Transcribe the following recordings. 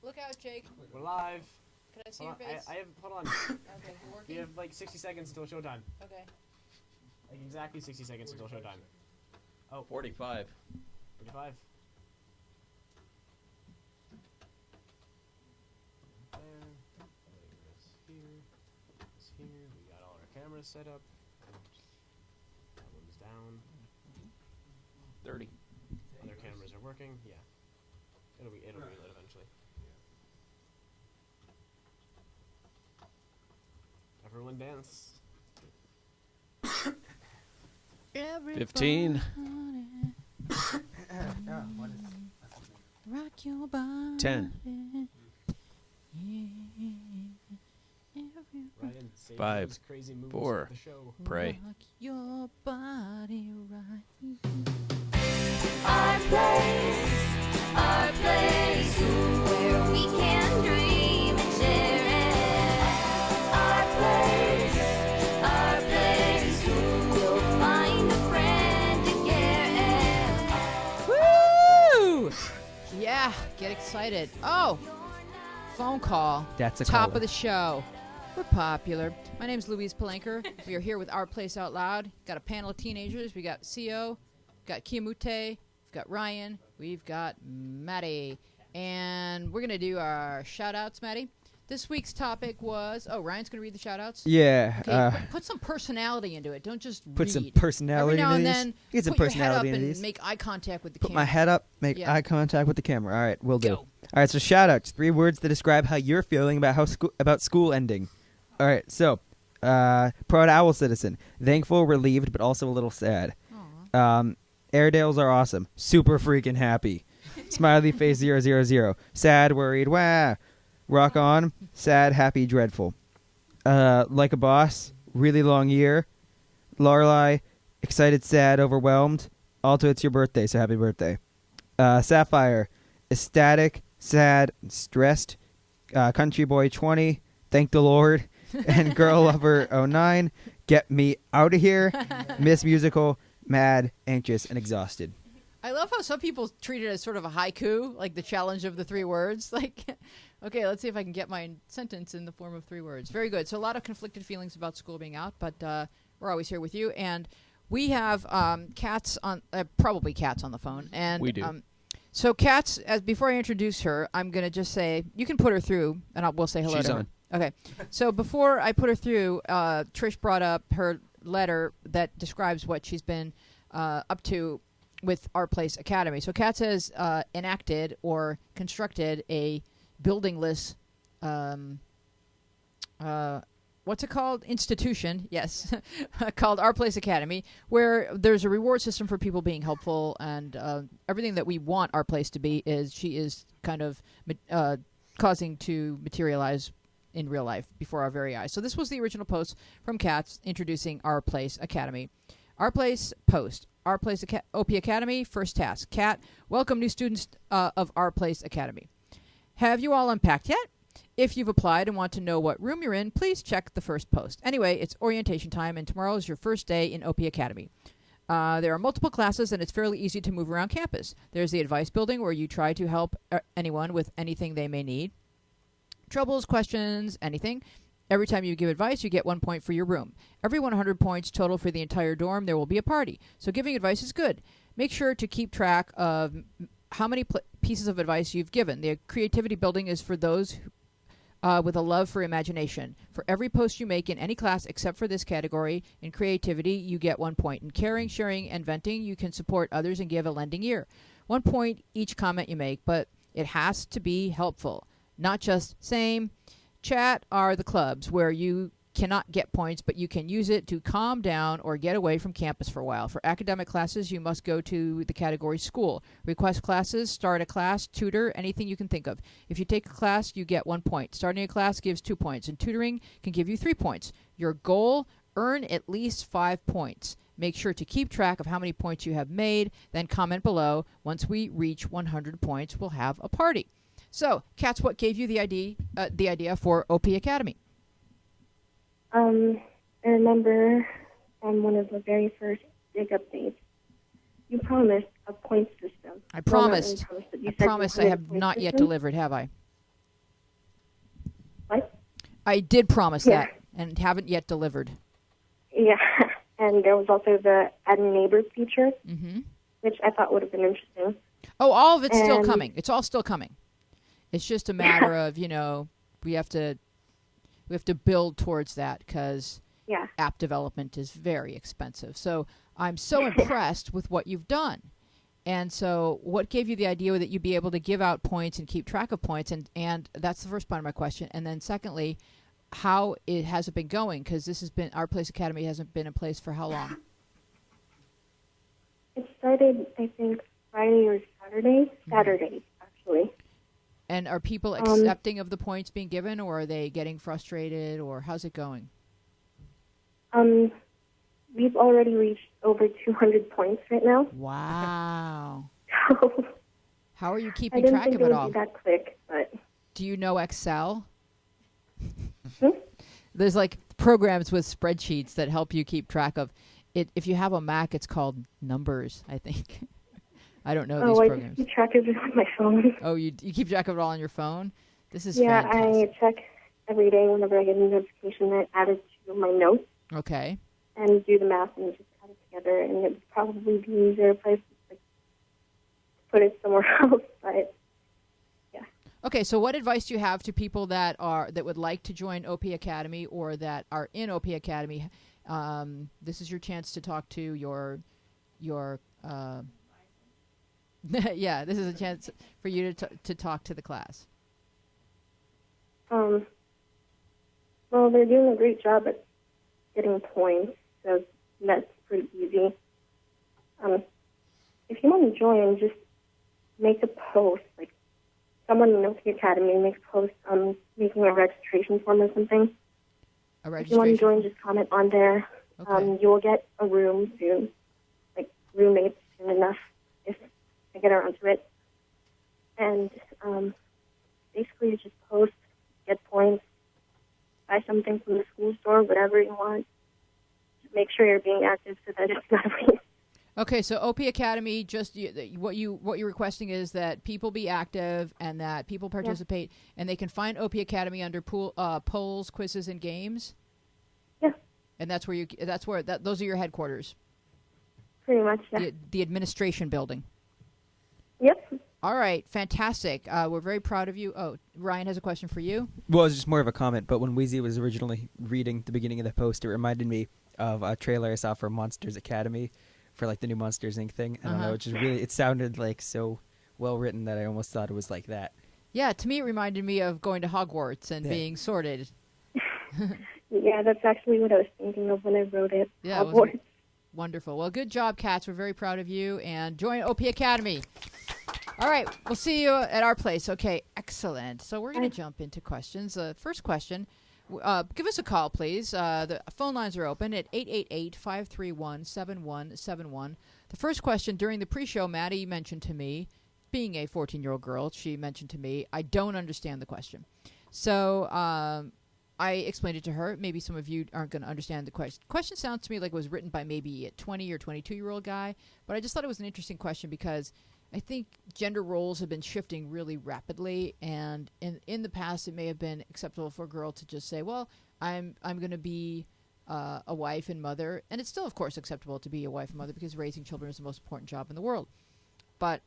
Look out, Jake. We're live. Can I see your face? Hold on. Okay, we're working. We have like 60 seconds until showtime. Okay. Like exactly 60 seconds until showtime. Oh. 45. 45. There. This here. This here. We got all our cameras set up. That one's down. 30. Other cameras are working. Yeah. It'll be lit eventually. Everyone dance. 15. Rock your body. 10. Ryan, say 5, those crazy moves 4. at the show. Pray. Rock your body right. Our place, where we can dream and share it. Our place, we'll find a friend to care Woo! Yeah, get excited. Oh, phone call. That's a Top caller. of the show. We're popular. My name's Louise Palenker. We are here with Our Place Out Loud. Got a panel of teenagers. We got CO, got Kiamute, we've got Ryan, we've got Maddie. And we're going to do our shout-outs, Maddie. This week's topic was... Oh, Ryan's going to read the shout-outs? Yeah. Okay, put some personality into it. Don't just Put read. some personality Every now into and these. then, Get some put your head up personality into and these. make eye contact with the Put camera. my head up, make Yeah. eye contact with the camera. All right, we'll do. Go. All right, so shout-outs. 3 words that describe how you're feeling about school ending. All right, so proud owl citizen. Thankful, relieved, but also a little sad. Aw. Airedales are awesome. Super freaking happy. Smiley face 000. Sad, worried, wah. Rock on. Sad, happy, dreadful. Like a boss. Really long year. Lorelei, excited, sad, overwhelmed. Alto, it's your birthday, so happy birthday. Sapphire, ecstatic, sad, stressed. Country boy 20, thank the Lord. And girl lover 09, get me out of here. Miss musical, mad, anxious, and exhausted. I love how some people treat it as sort of a haiku, like the challenge of the 3 words. Like, okay, let's see if I can get my sentence in the form of 3 words. Very good. So a lot of conflicted feelings about school being out, but we're always here with you. And we have Cats on, probably Cats on the phone. And We do. So Cats, before I introduce her, I'm going to just say, you can put her through, and we'll say hello She's to her. on. Okay. So before I put her through, Trish brought up her letter that describes what she's been up to with Our Place Academy. So Katz has enacted or constructed a buildingless, what's it called? Institution, yes, called Our Place Academy, where there's a reward system for people being helpful, and everything that we want Our Place to be she is kind of causing to materialize in real life before our very eyes. So this was the original post from Katz introducing Our Place Academy. Our Place post. Our Place OP Academy, first task. Kat, welcome new students of Our Place Academy. Have you all unpacked yet? If you've applied and want to know what room you're in, please check the first post. Anyway, it's orientation time, and tomorrow is your first day in OP Academy. There are multiple classes, and it's fairly easy to move around campus. There's the advice building, where you try to help anyone with anything they may need. Troubles, questions, anything. Every time you give advice, you get 1 point for your room. Every 100 points total for the entire dorm, there will be a party. So giving advice is good. Make sure to keep track of how many pieces of advice you've given. The creativity building is for those with a love for imagination. For every post you make in any class except for this category, in creativity, you get 1 point. In caring, sharing, and venting, you can support others and give a lending ear. 1 point each comment you make, but it has to be helpful. Not just same. Chat are the clubs where you cannot get points, but you can use it to calm down or get away from campus for a while. For academic classes, you must go to the category school. Request classes, start a class, tutor, anything you can think of. If you take a class, you get 1 point. Starting a class gives 2 points, and tutoring can give you 3 points. Your goal, earn at least 5 points. Make sure to keep track of how many points you have made, then comment below. Once we reach 100 points, we'll have a party. So, Katz, what gave you the idea for OP Academy? I remember on one of the very first big updates, you promised a point system. I Well, not promised. really promised, but you I said you promised. I wanted a have point not yet system. delivered, have I? I did promise Yeah. that and haven't yet delivered. Yeah, and there was also the add neighbors feature, Mm-hmm. which I thought would have been interesting. Oh, all of it's still And- coming. It's all still coming. It's just a matter of, we have to build towards that because Yeah. app development is very expensive. So I'm so impressed with what you've done. And so what gave you the idea that you'd be able to give out points and keep track of points? And that's the first part of my question. And then secondly, how it has it been going? Because Our Place Academy hasn't been in place for how long? It started, I think, Friday or Saturday. Saturday, actually. And are people accepting of the points being given, or are they getting frustrated, or how's it going? We've already reached over 200 points right now. Wow. So How are you I keeping didn't track think of it it would all? be that quick, but Do you know Excel? Hmm? There's like programs with spreadsheets that help you keep track of it. If you have a Mac, it's called Numbers, I think. I don't know these I programs. just keep track of it on my phone. Oh, you keep track of it all on your phone? This is Yeah, fantastic. I check every day whenever I get a notification that I added to my notes Okay. and do the math and just add it together. And it would probably be easier if I put it somewhere else. But Okay, so what advice do you have to people that would like to join OP Academy or that are in OP Academy? This is your chance to talk to your yeah, this is a chance for you to talk to the class. well, they're doing a great job at getting points, so that's pretty easy. If you want to join, just make a post, like someone in OP Academy make a post making a registration form or something. A If you want to registration. join, just comment on there. Okay. You will get a room soon, like roommates soon enough if I get around to it. And basically you just post, get points, buy something from the school store, whatever you want. Just make sure you're being active so that it's not a waste. Okay, so OP Academy, just what you're requesting is that people be active and that people participate, and they can find OP Academy under polls, quizzes, and games. Yeah, And that's where those are your headquarters, pretty much, yeah. the administration building. Yep. All right, fantastic. We're very proud of you. Oh, Ryan has a question for you. Well, it's just more of a comment, but when Wheezy was originally reading the beginning of the post, it reminded me of a trailer I saw for Monsters Academy for like the new Monsters Inc. thing. I don't know, it just really, it sounded like so well written that I almost thought it was like that. Yeah, to me it reminded me of going to Hogwarts and being sorted. Yeah, that's actually what I was thinking of when I wrote it. Yeah, it was Hogwarts. wonderful. Well, good job, Cats. We're very proud of you, and join OP Academy. All right, we'll see you at our place. Okay, excellent. So we're going to jump into questions. First question, give us a call, please. The phone lines are open at 888-531-7171. The first question during the pre-show, Maddie mentioned to me, being a 14-year-old girl, she mentioned to me, I don't understand the question. So I explained it to her. Maybe some of you aren't going to understand the question. Question sounds to me like it was written by maybe a 20 or 22-year-old guy, but I just thought it was an interesting question because I think gender roles have been shifting really rapidly, and in the past it may have been acceptable for a girl to just say, well, I'm going to be a wife and mother, and it's still, of course, acceptable to be a wife and mother because raising children is the most important job in the world. But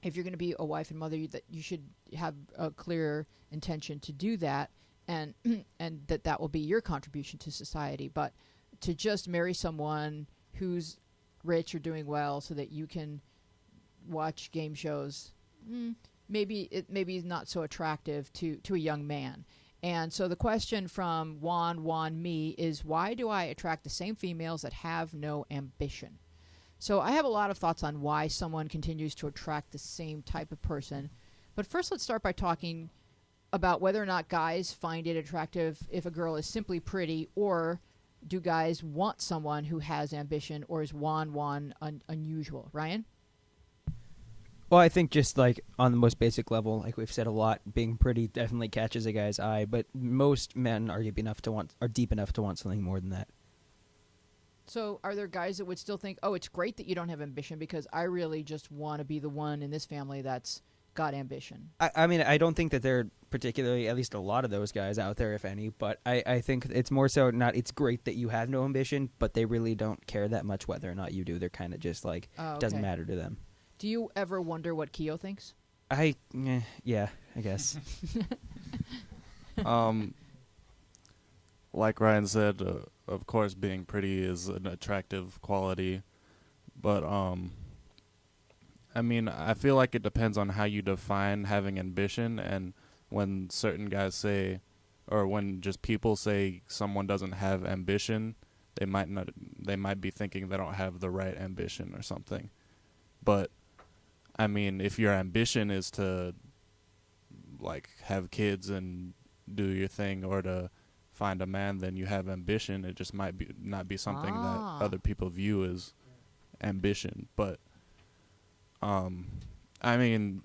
if you're going to be a wife and mother, you should have a clear intention to do that, and and that will be your contribution to society. But to just marry someone who's rich or doing well so that you can watch game shows, maybe is not so attractive to a young man. And so the question from Juan Me is, why do I attract the same females that have no ambition? So I have a lot of thoughts on why someone continues to attract the same type of person. But first, let's start by talking about whether or not guys find it attractive if a girl is simply pretty, or do guys want someone who has ambition, or is Juan unusual? Ryan? Well, I think just like on the most basic level, like we've said a lot, being pretty definitely catches a guy's eye, but most men are deep enough to want something more than that. So are there guys that would still think, oh, it's great that you don't have ambition because I really just want to be the one in this family that's got ambition? I mean, I don't think that they're particularly at least a lot of those guys out there, if any. But I think it's more so not. It's great that you have no ambition, but they really don't care that much whether or not you do. They're kind of just like doesn't okay. matter to them. Do you ever wonder what Keo thinks? Yeah, I guess. Like Ryan said, of course, being pretty is an attractive quality, but I mean, I feel like it depends on how you define having ambition, and when certain guys say, or when just people say someone doesn't have ambition, they might be thinking they don't have the right ambition or something. But I mean, if your ambition is to like have kids and do your thing, or to find a man, then you have ambition. It just might be not be something that other people view as ambition. But I mean,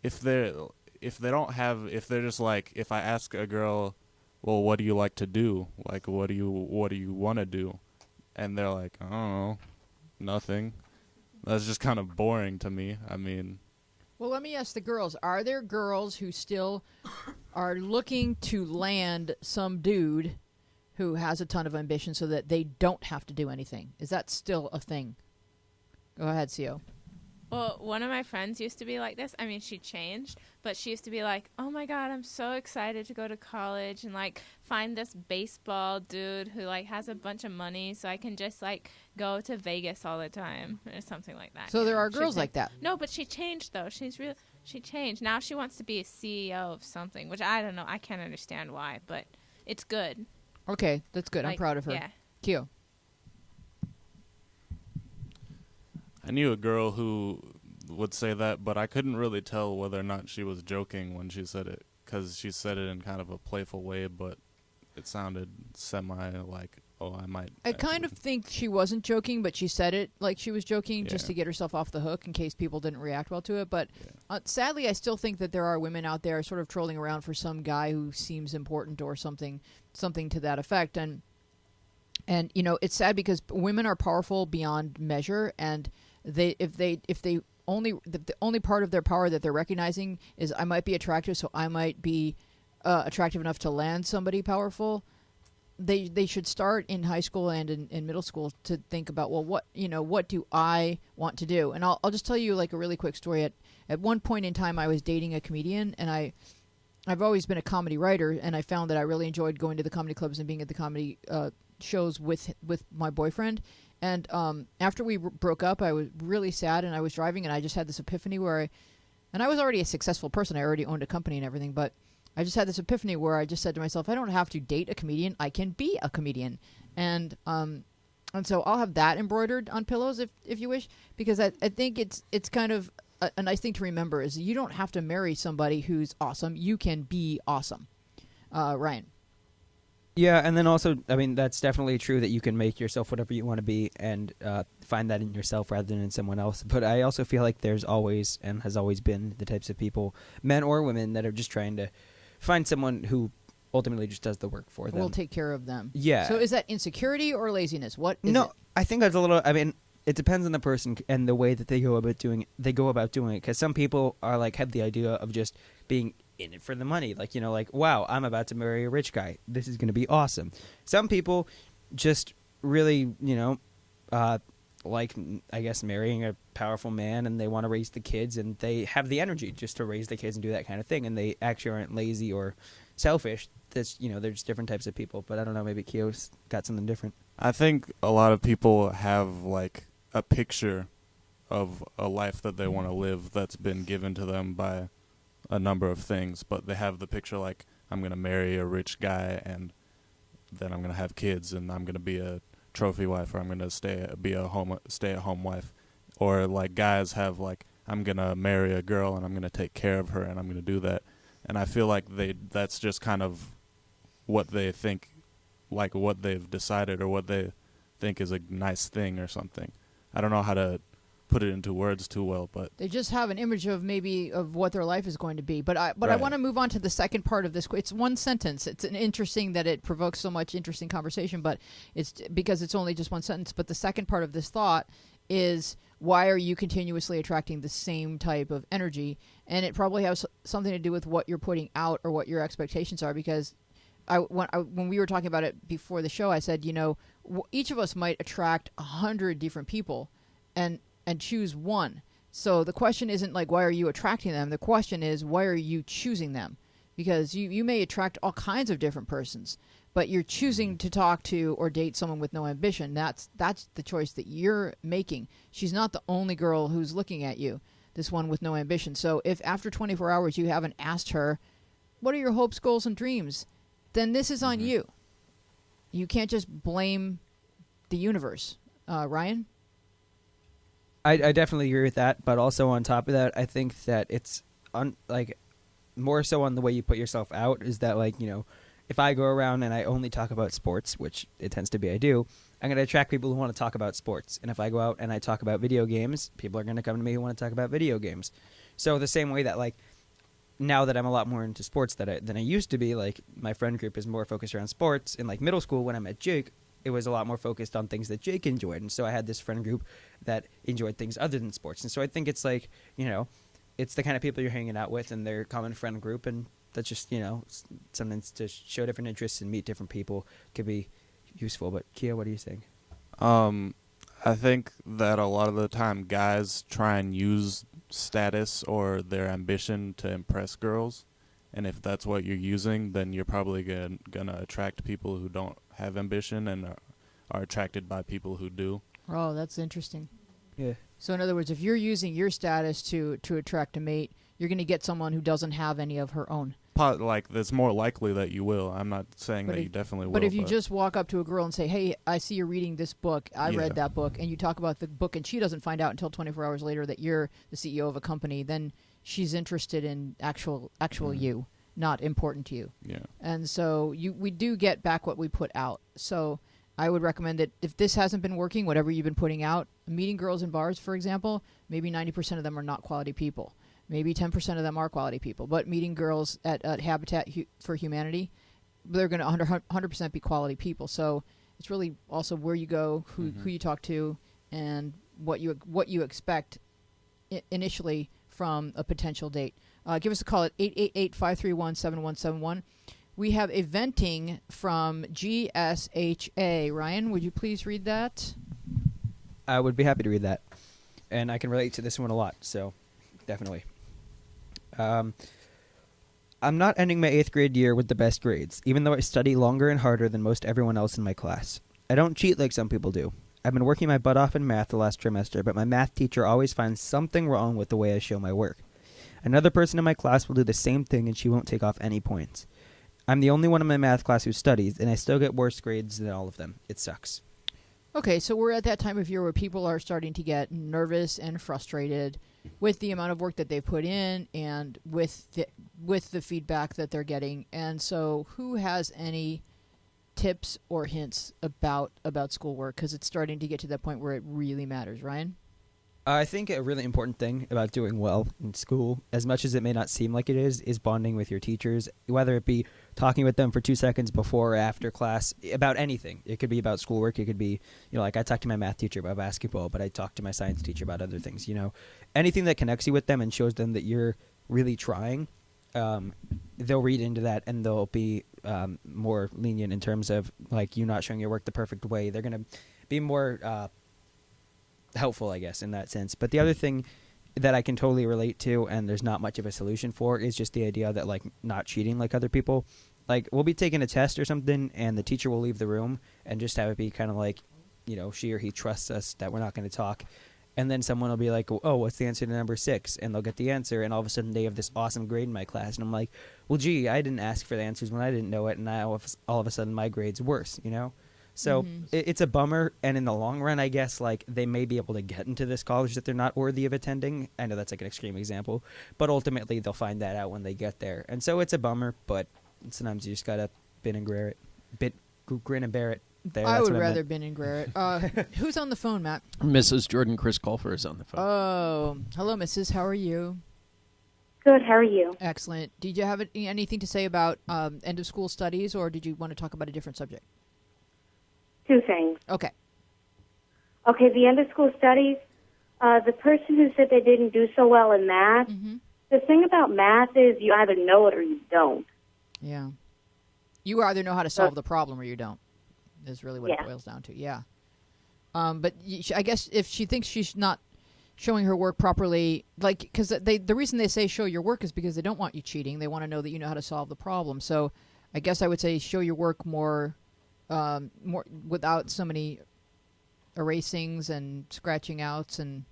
if they're just like, if I ask a girl, well, what do you like to do? Like, what do you want to do? And they're like, I don't know, nothing. That's just kind of boring to me. I mean, Well, let me ask the girls. Are there girls who still are looking to land some dude who has a ton of ambition so that they don't have to do anything? Is that still a thing? Go ahead, Sio. Well, one of my friends used to be like this. I mean, she changed, but she used to be like, oh my God, I'm so excited to go to college and like find this baseball dude who like has a bunch of money so I can just like go to Vegas all the time or something like that. So there are She girls said- like that. No, but she changed though. She changed. Now she wants to be a CEO of something, which I don't know. I can't understand why, but it's good. Okay, that's good. I'm Like, proud of her. Yeah. Keo. I knew a girl who would say that, but I couldn't really tell whether or not she was joking when she said it, because she said it in kind of a playful way, but it sounded semi like, oh, I might. I kind of think she wasn't joking, but she said it like she was joking just Yeah. to get herself off the hook in case people didn't react well to it. But sadly, I still think that there are women out there sort of trolling around for some guy who seems important or something to that effect. And you know, it's sad because women are powerful beyond measure, and the only part of their power that they're recognizing is I might be attractive, so I might be attractive enough to land somebody powerful. They should start in high school and in middle school to think about, well, what do I want to do? And I'll just tell you like a really quick story. At one point in time, I was dating a comedian, and I've always been a comedy writer, and I found that I really enjoyed going to the comedy clubs and being at the comedy shows with my boyfriend. And after we broke up, I was really sad, and I was driving, and I just had this epiphany where I was already a successful person. I already owned a company and everything, but I just had this epiphany where I just said to myself, I don't have to date a comedian. I can be a comedian. And so I'll have that embroidered on pillows if you wish, because I think it's kind of a nice thing to remember is you don't have to marry somebody who's awesome. You can be awesome. Ryan. Yeah, and then also, I mean, that's definitely true that you can make yourself whatever you want to be and find that in yourself rather than in someone else. But I also feel like there's always and has always been the types of people, men or women, that are just trying to find someone who ultimately just does the work for them. We'll take care of them. Yeah. So is that insecurity or laziness? What is No, it? I think that's a little. I mean, it depends on the person and the way that they go about doing it. Because some people are like have the idea of just being in it for the money. Like, you know, like, wow, I'm about to marry a rich guy. This is going to be awesome. Some people just really, you know, like, I guess, marrying a powerful man, and they want to raise the kids, and they have the energy just to raise the kids and do that kind of thing, and they actually aren't lazy or selfish. That's, you know, there's different types of people, but I don't know, maybe Keo's got something different. I think a lot of people have like a picture of a life that they want to live that's been given to them by a number of things, but they have the picture like, I'm going to marry a rich guy, and then I'm going to have kids, and I'm going to be a trophy wife, or I'm going to stay-at-home wife. Or like guys have like, I'm going to marry a girl, and I'm going to take care of her, and I'm going to do that. And I feel like that's just kind of what they think, like what they've decided or what they think is a nice thing or something. I don't know how to put it into words too well, but They just have an image of maybe of what their life is going to be. But I Right. want to move on to the second part of this. It's one sentence. It's an interesting that it provokes so much interesting conversation, but it's because it's only just one sentence. But the second part of this thought is why are you continuously attracting the same type of energy? And it probably has something to do with what you're putting out or what your expectations are. Because when we were talking about it before the show, I said, each of us might attract 100 different people and choose one. So the question isn't like, why are you attracting them? The question is, why are you choosing them? Because you may attract all kinds of different persons, but you're choosing to talk to or date someone with no ambition. That's the choice that you're making. She's not the only girl who's looking at you, this one with no ambition. So if after 24 hours you haven't asked her, what are your hopes, goals, and dreams, then this is on you. You can't just blame the universe. Ryan? I definitely agree with that, but also on top of that, I think that it's more so on the way you put yourself out. Is that if I go around and I only talk about sports, which it tends to be I do, I'm going to attract people who want to talk about sports. And if I go out and I talk about video games, people are going to come to me who want to talk about video games. So the same way that now that I'm a lot more into sports than I used to be, my friend group is more focused around sports. In middle school when I met Jake, it was a lot more focused on things that Jake enjoyed. And so I had this friend group that enjoyed things other than sports. And so I think it's it's the kind of people you're hanging out with and their common friend group. And that's just, something to show different interests and meet different people could be useful. But Kia, what do you think? I think that a lot of the time guys try and use status or their ambition to impress girls. And if that's what you're using, then you're probably going to attract people who don't have ambition and are attracted by people who do. Oh, that's interesting. Yeah. So in other words, if you're using your status to attract a mate, you're going to get someone who doesn't have any of her own. That's more likely that you will. I'm not saying But that if- you definitely will. But if you just walk up to a girl and say, hey, I see you're reading this book, I Yeah. read that book, and you talk about the book, and she doesn't find out until 24 hours later that you're the CEO of a company, then she's interested in actual you, not important to you. Yeah. And so we do get back what we put out. So I would recommend that if this hasn't been working, whatever you've been putting out, meeting girls in bars, for example, maybe 90% of them are not quality people. Maybe 10% of them are quality people. But meeting girls at Habitat for Humanity, they're going to 100% be quality people. So it's really also where you go, who you talk to, and what you expect initially from a potential date. Give us a call at 888-531-7171. We have a venting from GSHA. Ryan, would you please read that? I would be happy to read that. And I can relate to this one a lot, so definitely. I'm not ending my 8th grade year with the best grades, even though I study longer and harder than most everyone else in my class. I don't cheat like some people do. I've been working my butt off in math the last trimester, but my math teacher always finds something wrong with the way I show my work. Another person in my class will do the same thing and she won't take off any points. I'm the only one in my math class who studies, and I still get worse grades than all of them. It sucks. Okay, so we're at that time of year where people are starting to get nervous and frustrated with the amount of work that they've put in and with the feedback that they're getting. And so who has any tips or hints about schoolwork? Because it's starting to get to that point where it really matters. Ryan? I think a really important thing about doing well in school, as much as it may not seem like it is bonding with your teachers, whether it be talking with them for 2 seconds before or after class about anything. It could be about schoolwork. It could be, I talked to my math teacher about basketball, but I talked to my science teacher about other things, Anything that connects you with them and shows them that you're really trying, they'll read into that and they'll be more lenient in terms of, you not showing your work the perfect way. They're going to be more helpful, I guess, in that sense. But the other thing that I can totally relate to, and there's not much of a solution for, is just the idea that not cheating like other people. We'll be taking a test or something, and the teacher will leave the room and just have it be kind of she or he trusts us that we're not going to talk. And then someone will be like, oh, what's the answer to number 6? And they'll get the answer, and all of a sudden they have this awesome grade in my class. And I'm like, well, gee, I didn't ask for the answers when I didn't know it, and now all of a sudden my grade's worse, So it's a bummer, and in the long run, I guess, they may be able to get into this college that they're not worthy of attending. I know that's an extreme example, but ultimately they'll find that out when they get there. And so it's a bummer, but sometimes you just gotta grin and bear it. There, I that's would what rather meant. bin and bear it. Who's on the phone, Matt? Mrs. Jordan Chris Colfer is on the phone. Oh, hello, Mrs. How are you? Good. How are you? Excellent. Did you have anything to say about end of school studies, or did you want to talk about a different subject? 2 things. Okay. Okay, the end of school studies. The person who said they didn't do so well in math. Mm-hmm. The thing about math is you either know it or you don't. Yeah. You either know how to solve the problem or you don't. Is really what it Yeah. boils down to. Yeah. But I guess if she thinks she's not showing her work properly, like, because the reason they say show your work is because they don't want you cheating. They want to know that you know how to solve the problem. So I guess I would say show your work more without so many erasings and scratching outs, and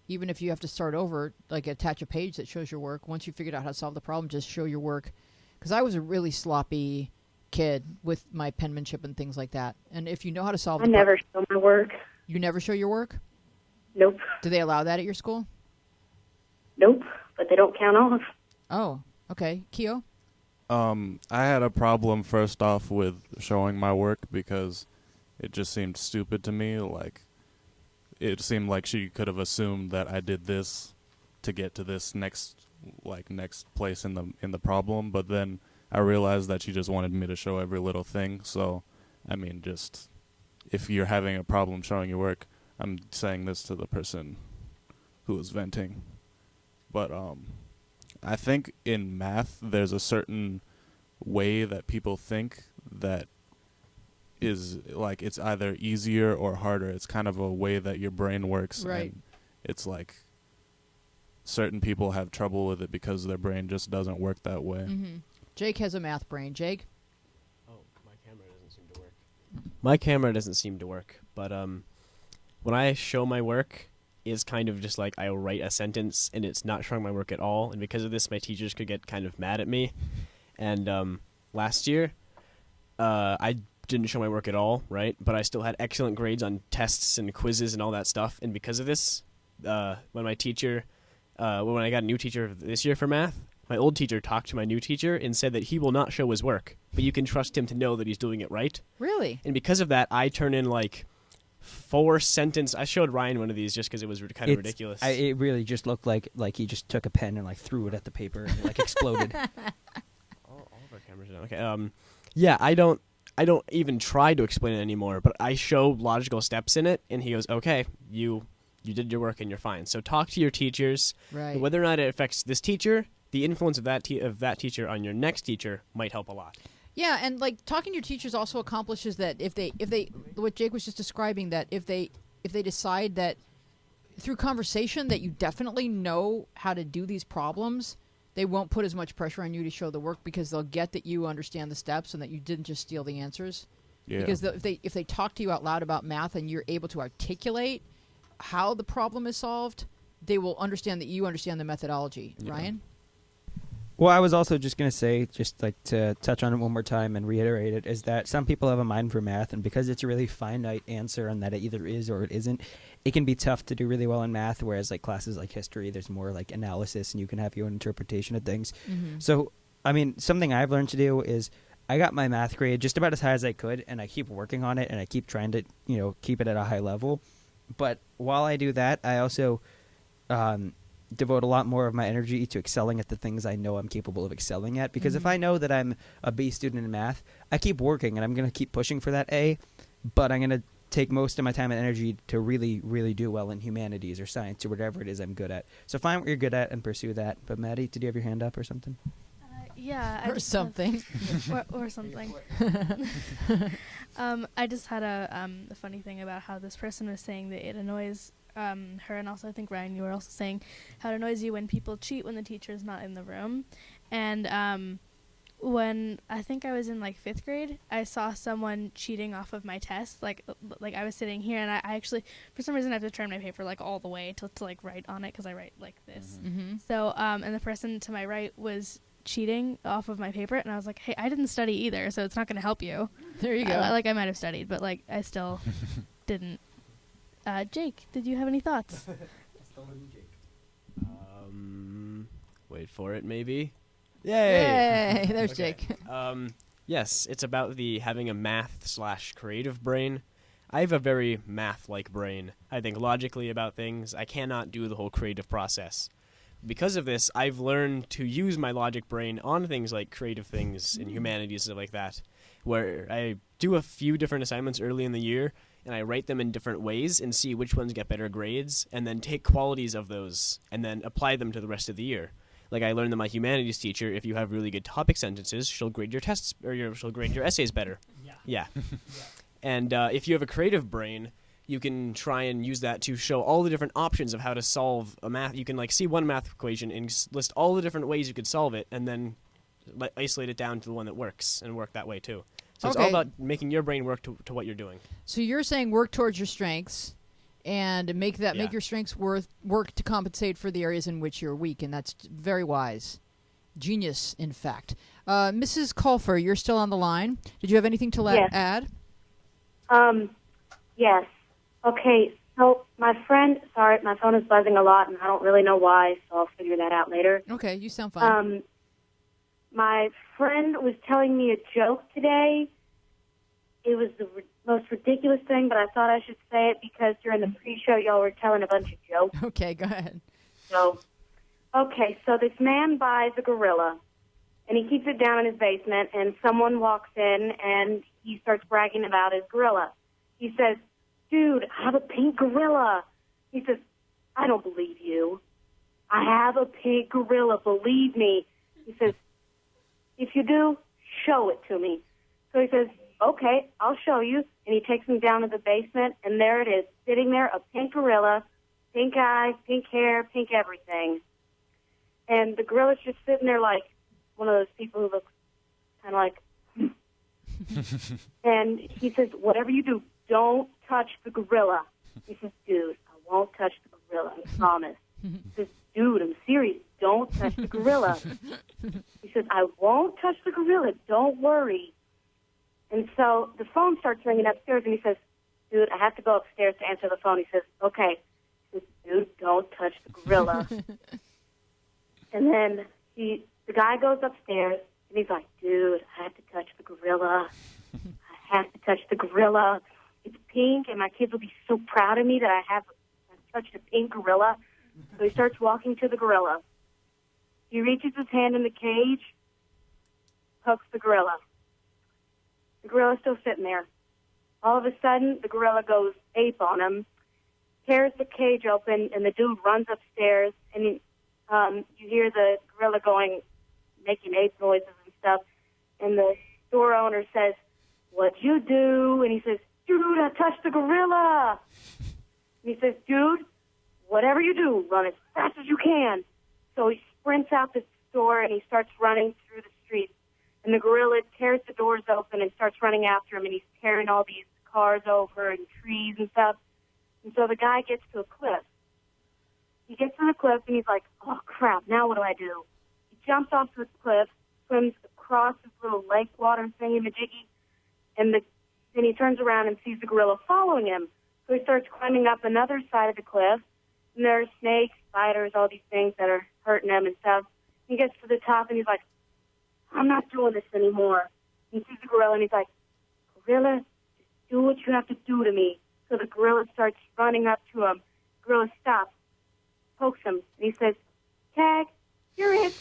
even if you have to start over, like attach a page that shows your work. Once you figured out how to solve the problem, just show your work. Because I was a really sloppy kid with my penmanship and things like that. And if you know how to solve I never show my work. You never show your work? Nope. Do they allow that at your school? Nope. But they don't count off. Oh, okay. Keo? I had a problem first off with showing my work because it just seemed stupid to me. Like, it seemed like she could have assumed that I did this to get to this next place in the problem, but then I realized that she just wanted me to show every little thing. So, I mean, just if you're having a problem showing your work, I'm saying this to the person who is venting. But I think in math there's a certain way that people think that is like it's either easier or harder. It's kind of a way that your brain works. Right. And it's like certain people have trouble with it because their brain just doesn't work that way. Mm-hmm. Jake has a math brain. Jake? Oh, my camera doesn't seem to work. My camera doesn't seem to work, but when I show my work, it's kind of just like I'll write a sentence and it's not showing my work at all, and because of this, my teachers could get kind of mad at me. And last year, I didn't show my work at all, right? But I still had excellent grades on tests and quizzes and all that stuff. And because of this, when I got a new teacher this year for math, my old teacher talked to my new teacher and said that he will not show his work, but you can trust him to know that he's doing it right. Really? And because of that, I turn in like 4 sentences. I showed Ryan one of these just because it was kind of ridiculous. It really just looked like he just took a pen and like threw it at the paper and like exploded. All of our cameras are down. Okay. Yeah, I don't even try to explain it anymore, but I show logical steps in it, and he goes, "Okay, you did your work and you're fine." So talk to your teachers. Right. And whether or not it affects this teacher, the influence of that teacher on your next teacher might help a lot. Yeah, and like talking to your teachers also accomplishes that if they what Jake was just describing, that if they decide that through conversation that you definitely know how to do these problems, they won't put as much pressure on you to show the work because they'll get that you understand the steps and that you didn't just steal the answers. Yeah. Because if they talk to you out loud about math and you're able to articulate how the problem is solved, they will understand that you understand the methodology. Yeah. Ryan? Well, I was also just going to say, just like to touch on it one more time and reiterate it, is that some people have a mind for math, and because it's a really finite answer and that it either is or it isn't, it can be tough to do really well in math, whereas like classes like history, there's more like analysis and you can have your own interpretation of things. Mm-hmm. So, I mean, something I've learned to do is I got my math grade just about as high as I could, and I keep working on it, and I keep trying to, keep it at a high level. But while I do that, I also devote a lot more of my energy to excelling at the things I know I'm capable of excelling at. Because if I know that I'm a B student in math, I keep working, and I'm going to keep pushing for that A, but I'm going to take most of my time and energy to really, really do well in humanities or science or whatever it is I'm good at. So find what you're good at and pursue that. But Maddie, did you have your hand up or something? Yeah. Or something. or something. I just had a funny thing about how this person was saying that it annoys her, and also I think Ryan, you were also saying how it annoys you when people cheat when the teacher is not in the room. And when I think I was in like 5th grade, I saw someone cheating off of my test. Like I was sitting here, and I actually, for some reason, I have to turn my paper like all the way to like write on it because I write like this. Mm-hmm. So and the person to my right was cheating off of my paper, and I was like, hey, I didn't study either, so it's not going to help you. There you go. Like I might have studied, but like I still didn't. Jake, did you have any thoughts? Wait for it, maybe. Yay! There's Okay. Jake. Yes, it's about the having a math/creative brain. I have a very math-like brain. I think logically about things. I cannot do the whole creative process. Because of this, I've learned to use my logic brain on things like creative things in humanities and stuff like that, where I do a few different assignments early in the year, and I write them in different ways and see which ones get better grades, and then take qualities of those and then apply them to the rest of the year. Like I learned that my humanities teacher, if you have really good topic sentences, she'll grade your tests or she'll grade your essays better. Yeah. And if you have a creative brain, you can try and use that to show all the different options of how to solve a math. You can like see one math equation and list all the different ways you could solve it, and then isolate it down to the one that works and work that way too. So it's all about making your brain work to what you're doing. So you're saying work towards your strengths and make your strengths work to compensate for the areas in which you're weak, and that's very wise. Genius, in fact. Mrs. Colfer, you're still on the line. Did you have anything to add? Yes. Okay, so my friend, sorry, my phone is buzzing a lot, and I don't really know why, so I'll figure that out later. Okay, you sound fine. My friend was telling me a joke today. It was the most ridiculous thing, but I thought I should say it because during the pre-show, y'all were telling a bunch of jokes. Okay, go ahead. So this man buys a gorilla, and he keeps it down in his basement, and someone walks in, and he starts bragging about his gorilla. He says, "Dude, I have a pink gorilla." He says, "I don't believe you. I have a pink gorilla, believe me." He says, "If you do, show it to me." So he says, "Okay, I'll show you." And he takes him down to the basement, and there it is, sitting there, a pink gorilla, pink eyes, pink hair, pink everything. And the gorilla's just sitting there like one of those people who looks kind of like, and he says, "Whatever you do, don't touch the gorilla." He says, "Dude, I won't touch the gorilla, I promise." He says, "Dude, I'm serious. Don't touch the gorilla." He says, "I won't touch the gorilla. Don't worry." And so the phone starts ringing upstairs, and he says, "Dude, I have to go upstairs to answer the phone." He says, "Okay." He says, "Dude, don't touch the gorilla." And then the guy goes upstairs, and he's like, "Dude, I have to touch the gorilla. I have to touch the gorilla. It's pink, and my kids will be so proud of me that I've touched a pink gorilla." So he starts walking to the gorilla. He reaches his hand in the cage, pokes the gorilla. The gorilla's still sitting there. All of a sudden, the gorilla goes ape on him, tears the cage open, and the dude runs upstairs, and you hear the gorilla making ape noises and stuff, and the store owner says, "What'd you do?" And he says, "Dude, I touched the gorilla." And he says, "Dude, whatever you do, run as fast as you can." So he sprints out the store, and he starts running through the streets. And the gorilla tears the doors open and starts running after him, and he's tearing all these cars over and trees and stuff. And so the guy gets to a cliff. He gets to the cliff, and he's like, "Oh, crap, now what do I do?" He jumps off the cliff, swims across this little lake water thingy-majiggy, and then he turns around and sees the gorilla following him. So he starts climbing up another side of the cliff, and there are snakes, spiders, all these things that are hurting him and stuff. He gets to the top, and he's like, "I'm not doing this anymore." He sees the gorilla, and he's like, "Gorilla, just do what you have to do to me." So the gorilla starts running up to him. The gorilla stops, pokes him, and he says, "Tag, you're it."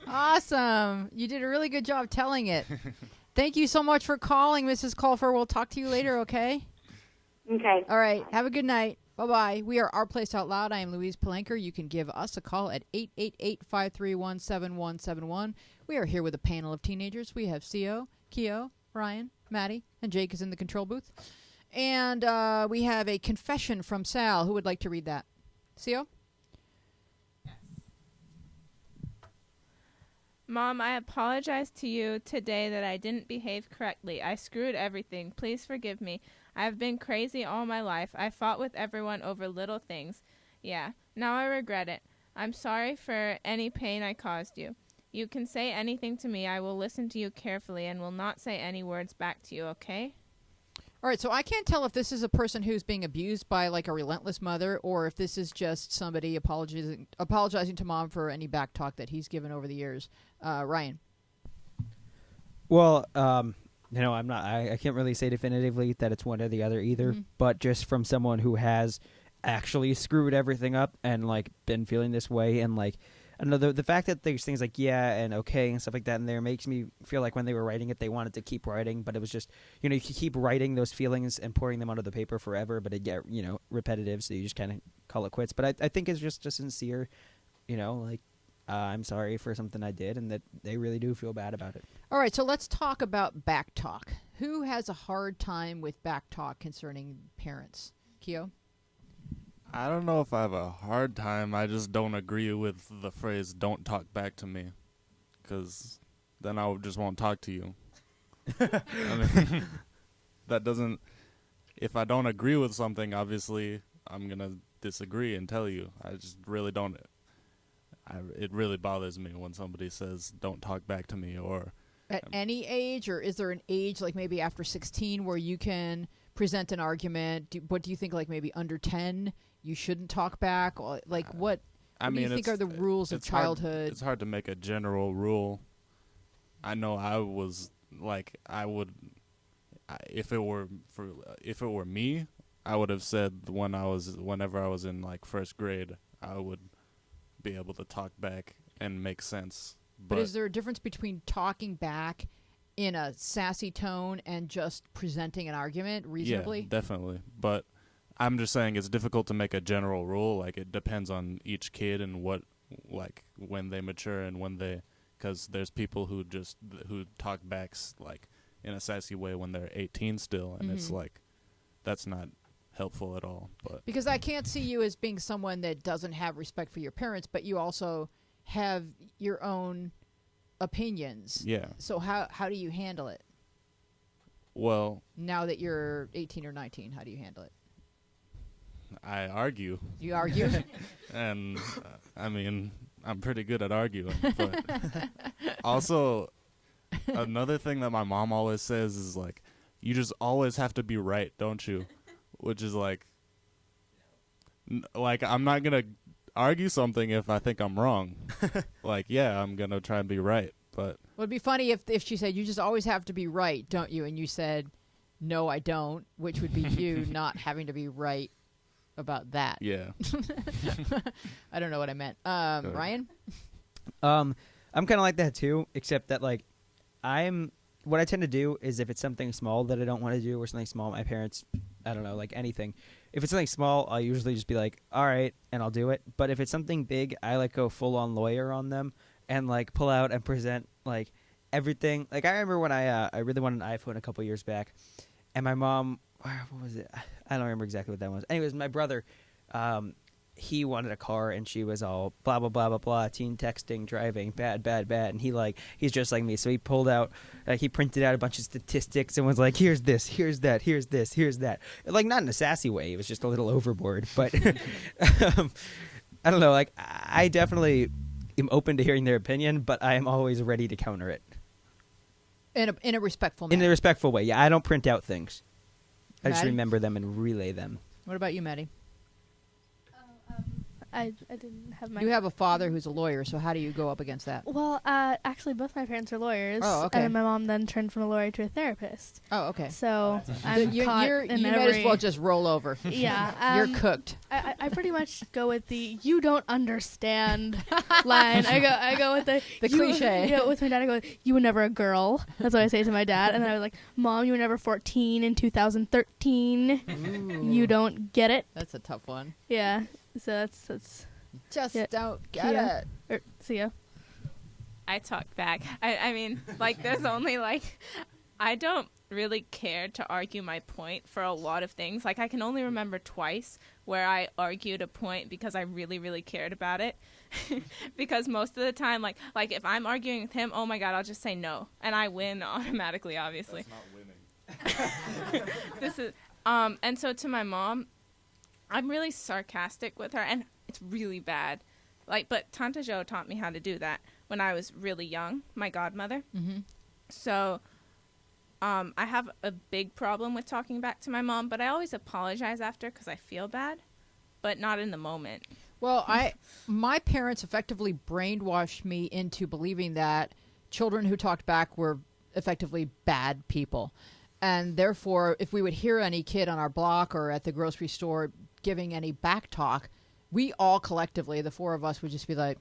Awesome. You did a really good job telling it. Thank you so much for calling, Mrs. Colfer. We'll talk to you later, okay? Okay. All right. Have a good night. Bye-bye. We are Our Place Out Loud. I am Louise Palanker. You can give us a call at 888-531-7171. We are here with a panel of teenagers. We have Theo, Keo, Ryan, Maddie, and Jake is in the control booth. And we have a confession from Sal. Who would like to read that? Theo? Mom, I apologize to you today that I didn't behave correctly. I screwed everything. Please forgive me. I've been crazy all my life. I fought with everyone over little things. Yeah, now I regret it. I'm sorry for any pain I caused you. You can say anything to me. I will listen to you carefully and will not say any words back to you, okay? All right, so I can't tell if this is a person who's being abused by like a relentless mother or if this is just somebody apologizing to Mom for any back talk that he's given over the years. Ryan. Well, I can't really say definitively that it's one or the other either, but just from someone who has actually screwed everything up and like been feeling this way and like I don't know, the fact that there's things like yeah and okay and stuff like that in there makes me feel like when they were writing it, they wanted to keep writing, but it was just, you could keep writing those feelings and pouring them onto the paper forever, but it'd get, repetitive, so you just kind of call it quits. But I think it's just a sincere, I'm sorry for something I did, and that they really do feel bad about it. All right, so let's talk about back talk. Who has a hard time with back talk concerning parents? Keo? I don't know if I have a hard time. I just don't agree with the phrase "don't talk back to me," because then I just won't talk to you. I mean, that doesn't. If I don't agree with something, obviously I'm gonna disagree and tell you. I just really don't. It really bothers me when somebody says "don't talk back to me" or. At any age, or is there an age, like maybe after 16, where you can present an argument? What do you think, like maybe under 10, you shouldn't talk back? Or, like, what do you think are the rules of childhood? It's hard to make a general rule. I know I was like, if it were me, I would have said whenever I was in like first grade, I would be able to talk back and make sense. But is there a difference between talking back in a sassy tone and just presenting an argument reasonably? Yeah, definitely. But I'm just saying it's difficult to make a general rule. Like, it depends on each kid and when they mature and because there's people who talk back like in a sassy way when they're 18 still, and it's like that's not helpful at all. But because I can't see you as being someone that doesn't have respect for your parents, but you also have your own opinions. Yeah. So how do you handle it? Well, now that you're 18 or 19, how do you handle it? I argue. You argue? And I mean, I'm pretty good at arguing. But also, another thing that my mom always says is like, you just always have to be right, don't you? Which is like I'm not gonna argue something if I think I'm wrong. Like, yeah, I'm gonna try and be right, but Well, it'd be funny if she said, you just always have to be right, don't you? And you said, no, I don't, which would be you not having to be right about that. yeah. I don't know what I meant. Ryan? I'm kind of like that too, except that like what I tend to do is if it's something small that I don't want to do or something small, my parents, I don't know, like anything. If it's something small, I'll usually just be like, all right, and I'll do it. But if it's something big, I like go full on lawyer on them and like pull out and present like everything. Like I remember when I really wanted an iPhone a couple years back, and my mom, what was it? I don't remember exactly what that was. Anyways, my brother, he wanted a car, and she was all blah blah blah blah blah, teen texting, driving, bad, and he's just like me. So he pulled out, he printed out a bunch of statistics and was like, here's this, here's that, here's this, here's that. Like not in a sassy way. It was just a little overboard, but I don't know. Like I definitely am open to hearing their opinion, but I am always ready to counter it In a respectful manner. in a respectful way. Yeah, I don't print out things. I just Maddie? remember them and relay them. What about you, Maddie? I didn't have my. You have a father who's a lawyer, so how do you go up against that? Well, actually, both my parents are lawyers. Oh, okay. And my mom then turned from a lawyer to a therapist. Oh, okay. So I'm caught in you might every. as well just roll over. Yeah, You're cooked. I pretty much go with the "you don't understand" line. I go with the cliche. Yeah, with my dad, I go, "You were never a girl." That's what I say to my dad, and then I was like, "Mom, you were never 14 in 2013. Ooh. You don't get it." That's a tough one. Yeah. So that's. Just Yeah. don't get Yeah. it. See ya. I talk back. I mean, like, there's only, like, I don't really care to argue my point for a lot of things. Like, I can only remember twice where I argued a point because I really, really cared about it. Because most of the time, like if I'm arguing with him, oh my God, I'll just say no. And I win automatically, obviously. That's not winning. This is, and so to my mom, I'm really sarcastic with her, and it's really bad. Like, but Tante Jo taught me how to do that when I was really young, my godmother. Mm-hmm. So, I have a big problem with talking back to my mom, but I always apologize after because I feel bad, but not in the moment. Well, my parents effectively brainwashed me into believing that children who talked back were effectively bad people. And therefore, if we would hear any kid on our block or at the grocery store giving any back talk, we all collectively, the four of us, would just be like,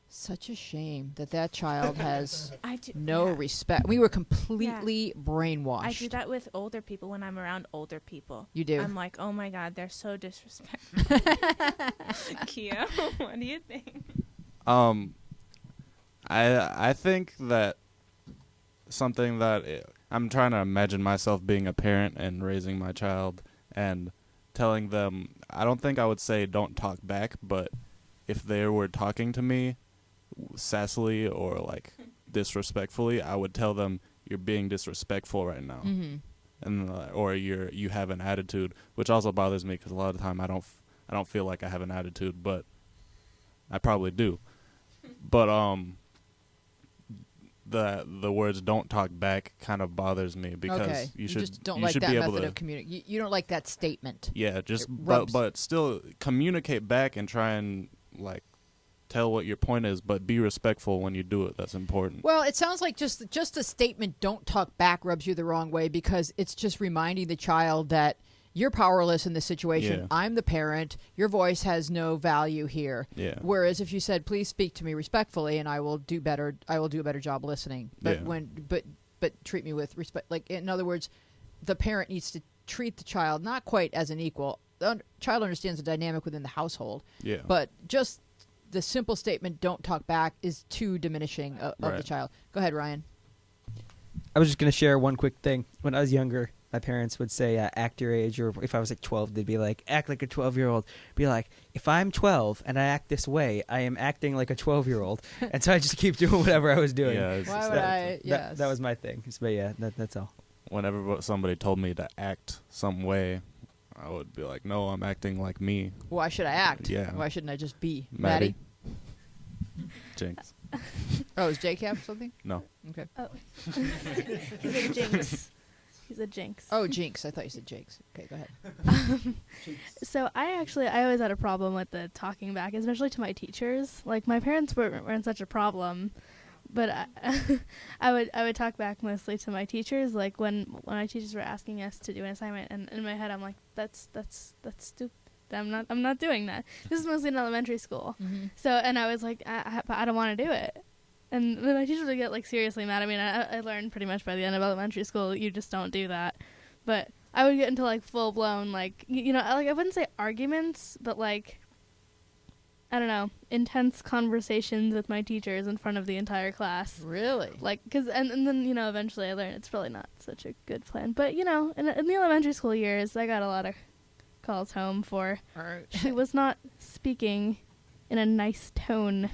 Such a shame that child has I do no yeah. respect. We were completely brainwashed. I do that with older people when I'm around older people. You do. I'm like, oh my god, they're so disrespectful. Kia, what do you think? I think that something that I'm trying to imagine myself being a parent and raising my child and telling them, I don't think I would say don't talk back, but if they were talking to me sassily or like disrespectfully, I would tell them you're being disrespectful right now. Mm-hmm. And or you have an attitude, which also bothers me because a lot of the time I don't feel like I have an attitude, but I probably do. But the words "don't talk back" kind of bothers me because Okay. you should just don't you like should that be able method to of communication. You don't like that statement. yeah just It rubs. but still communicate back and try and like tell what your point is, but be respectful when you do it. That's important. Well, it sounds like just a statement "don't talk back" rubs you the wrong way because it's just reminding the child that you're powerless in this situation. Yeah. I'm the parent. Your voice has no value here. Yeah. Whereas if you said, "Please speak to me respectfully, and I will do better. I will do a better job listening." But Yeah. but treat me with respect. Like in other words, the parent needs to treat the child not quite as an equal. The child understands the dynamic within the household, Yeah. but just the simple statement "don't talk back" is too diminishing of the Right. child. Go ahead, Ryan. I was just going to share one quick thing. When I was younger, my parents would say, act your age, or if I was like 12, they'd be like, act like a 12-year-old. Be like, if I'm 12 and I act this way, I am acting like a 12-year-old. And so I just keep doing whatever I was doing. Yeah, it's Why just would that- I? Yes. That was my thing. But yeah, that's all. Whenever somebody told me to act some way, I would be like, no, I'm acting like me. Why should I act? Yeah. Why shouldn't I just be? Maddie. Jinx. Oh, is JCap something? No. Okay. Oh. He's a jinx. He's a jinx. Oh, Jinx. I thought you said Jakes. Okay, go ahead. So I always had a problem with the talking back, especially to my teachers. Like my parents weren't such a problem, but I would talk back mostly to my teachers. Like when my teachers were asking us to do an assignment, and in my head I'm like, that's stupid. I'm not doing that. This is mostly in elementary school. Mm-hmm. So and I was like, I don't want to do it. And then my teachers would get like seriously mad. I mean, I learned pretty much by the end of elementary school, you just don't do that. But I would get into like full blown like like I wouldn't say arguments, but like I don't know, intense conversations with my teachers in front of the entire class. Really? Like, and then eventually I learned it's probably not such a good plan. But in the elementary school years, I got a lot of calls home for she was not speaking in a nice tone.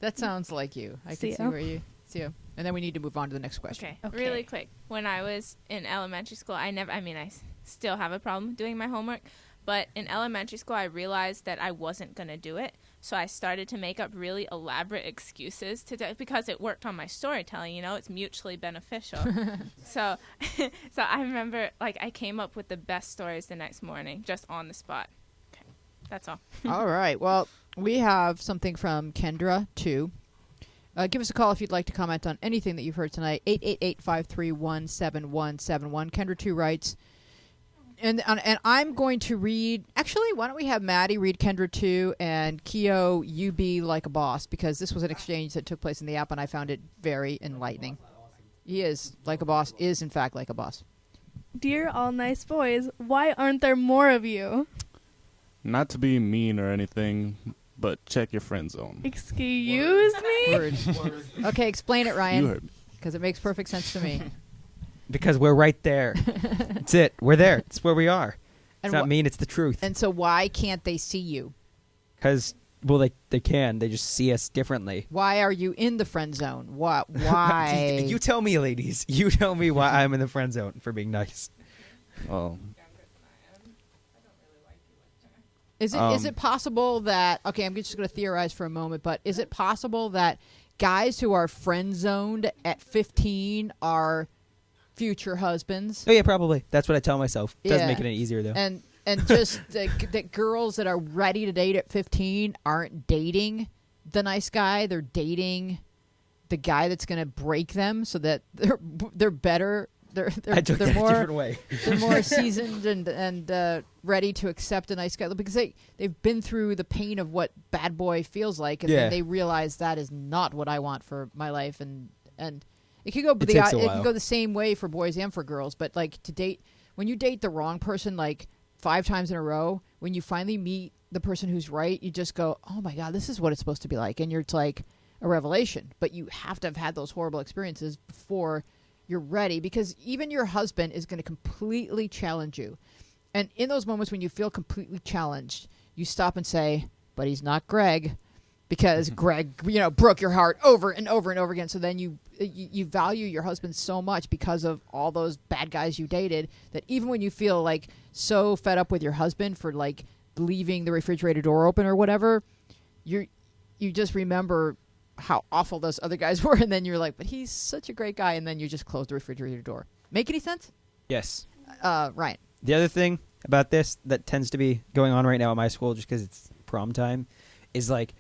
That sounds like you. I can see where you see you. And then we need to move on to the next question. Okay, really quick. When I was in elementary school, I still have a problem doing my homework, but in elementary school, I realized that I wasn't going to do it. So I started to make up really elaborate excuses to do it because it worked on my storytelling, it's mutually beneficial. So I remember, like, I came up with the best stories the next morning, just on the spot. Okay, that's all. All right. Well, we have something from Kendra, too. Give us a call if you'd like to comment on anything that you've heard tonight. 888-531-7171. Kendra, 2 writes, and I'm going to read... Actually, why don't we have Maddie read Kendra 2 and Keo, you be like a boss, because this was an exchange that took place in the app, and I found it very enlightening. He is like a boss, is in fact like a boss. Dear all nice boys, why aren't there more of you? Not to be mean or anything, but check your friend zone. Excuse me? Word. Okay, explain it, You Ryan, heard me. because it makes perfect sense to me. Because we're right there. That's it. We're there. It's where we are. And It's not wh- mean. It's the truth. And so why can't they see you? Because, they can. They just see us differently. Why are you in the friend zone? Why? You tell me, ladies. You tell me why I'm in the friend zone for being nice. Oh, Is it possible that... Okay, I'm just going to theorize for a moment, but is it possible that guys who are friend zoned at 15 are future husbands? Oh, yeah, probably. That's what I tell myself. Does Yeah. make it any easier, though. And just that girls that are ready to date at 15 aren't dating the nice guy. They're dating the guy that's going to break them so that they're better I took they're that a more different way. they're more seasoned and ready to accept a nice guy because they've been through the pain of what bad boy feels like, and Yeah. then they realize that is not what I want for my life, and it could go It takes a it while. can go the same way for boys and for girls, but like when you date the wrong person like 5 times in a row, when you finally meet the person who's right, you just go, oh my god, this is what it's supposed to be like, and it's like a revelation. But you have to have had those horrible experiences before you're ready, because even your husband is going to completely challenge you. And in those moments when you feel completely challenged, you stop and say, but he's not Greg, because Greg, broke your heart over and over and over again. So then you value your husband so much because of all those bad guys you dated, that even when you feel like so fed up with your husband for like leaving the refrigerator door open or whatever, you just remember how awful those other guys were, and then you're like, but he's such a great guy, and then you just close the refrigerator door. Make any sense? Yes. Ryan. The other thing about this that tends to be going on right now at my school, just because it's prom time, is like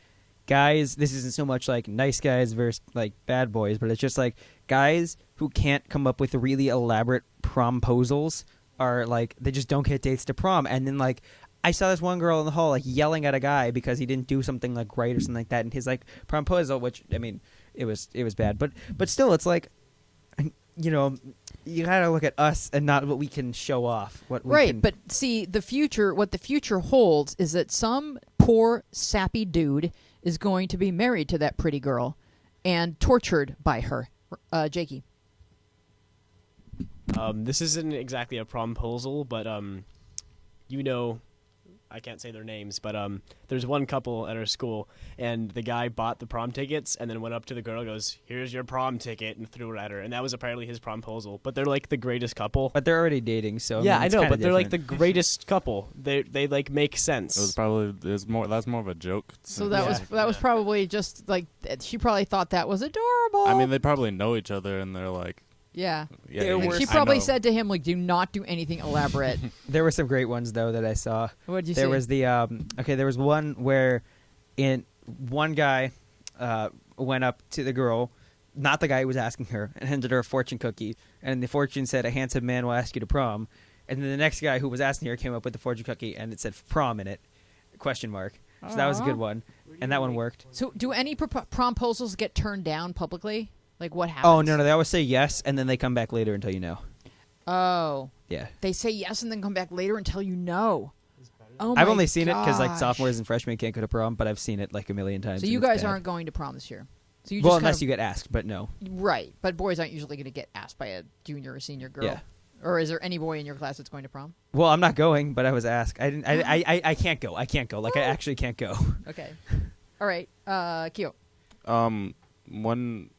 guys. This isn't so much like nice guys versus like bad boys, but it's just like guys who can't come up with really elaborate promposals are like they just don't get dates to prom, and then like. I saw this one girl in the hall like yelling at a guy because he didn't do something like right or something like that, and his like proposal, which I mean, it was bad, but still, it's like, you gotta look at us and not what we can show off. What we Right, can, but see, what the future holds is that some poor sappy dude is going to be married to that pretty girl and tortured by her. Jakey. This isn't exactly a promposal, but I can't say their names, but there's one couple at our school, and the guy bought the prom tickets and then went up to the girl and goes, here's your prom ticket, and threw it at her, and that was apparently his promposal. But they're like the greatest couple. but they're already dating, so yeah, I, mean, I it's know, kinda but they're like the different. greatest couple. They like make sense. It was probably that's more of a joke. So that Yeah. was probably just like she probably thought that was adorable. I mean, they probably know each other, and they're like, yeah. yeah. They're Like, worse. she I probably know. said to him, like, do not do anything elaborate. There were some great ones though that I saw. What did you There see? was the there was one where one guy went up to the girl, not the guy who was asking her, and handed her a fortune cookie, and the fortune said, a handsome man will ask you to prom. And then the next guy who was asking her came up with the fortune cookie, and it said prom in it, ? So that was a good one, and that one worked. So do any promposals get turned down publicly? Like, what happens? Oh no, they always say yes, and then they come back later until you know. Oh. Yeah, They say yes and then come back later until you know. Oh I've my only seen it because like gosh. sophomores and freshmen can't go to prom, but I've seen it like a million times. So and you it's guys bad. aren't going to prom this year. So you Well, just kind unless of, you get asked, but no. right, but boys aren't usually going to get asked by a junior or senior girl. Yeah. Or is there any boy in your class that's going to prom? Well, I'm not going, but I was asked. I didn't. I can't go. I can't go. Like I actually can't go. Okay. All right. Kyo. One.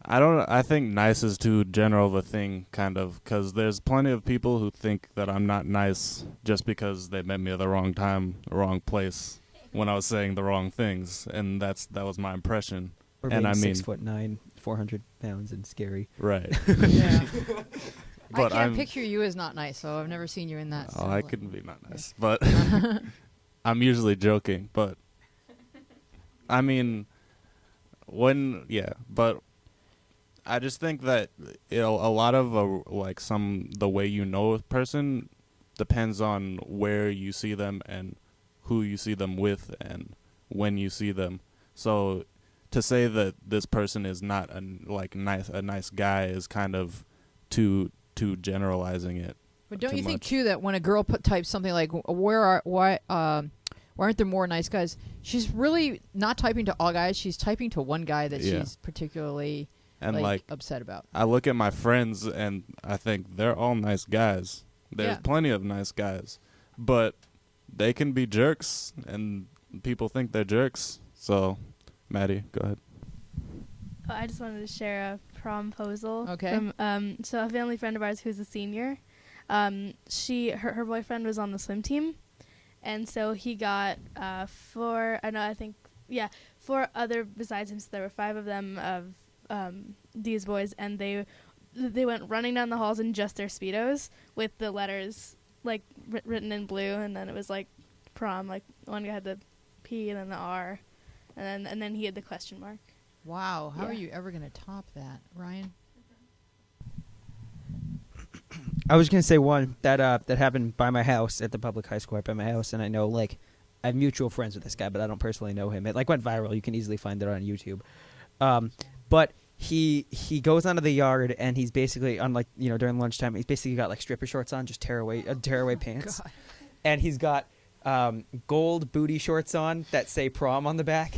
I think nice is too general of a thing, kind of, because there's plenty of people who think that I'm not nice just because they met me at the wrong time, the wrong place, when I was saying the wrong things, and that was my impression. Or And being I mean- 6'9", 400 pounds, and scary. Right. Yeah. But I can't I'm- picture you as not nice, so I've never seen you in that. Oh, I couldn't be not nice, but I'm usually joking. But I mean, but I just think that a lot of the way you know a person depends on where you see them and who you see them with and when you see them. So to say that this person is not a nice guy is kind of too generalizing it. But don't too you think much. too that when a girl types something like why aren't there more nice guys? She's really not typing to all guys. She's typing to one guy that Yeah. she's particularly And upset about. I look at my friends and I think they're all nice guys. There's Yeah. plenty of nice guys, but they can be jerks, and people think they're jerks. So, Maddie, go ahead. Oh, I just wanted to share a promposal. Okay. From, so a family friend of ours who's a senior, her boyfriend was on the swim team, and so he got four other besides him. So there were 5 of them of these boys, and they went running down the halls in just their Speedos with the letters like written in blue, and then it was like prom. Like one guy had the P and then the R, and then he had the question mark. Wow, how are Yeah. you ever going to top that, Ryan? I was gonna say one that happened by my house at the public high school right by my house, and I know like I have mutual friends with this guy, but I don't personally know him. It like went viral. You can easily find it on YouTube. But he goes onto the yard and he's basically on like during lunchtime he's basically got like stripper shorts on, just tearaway pants, God. and he's got gold booty shorts on that say prom on the back,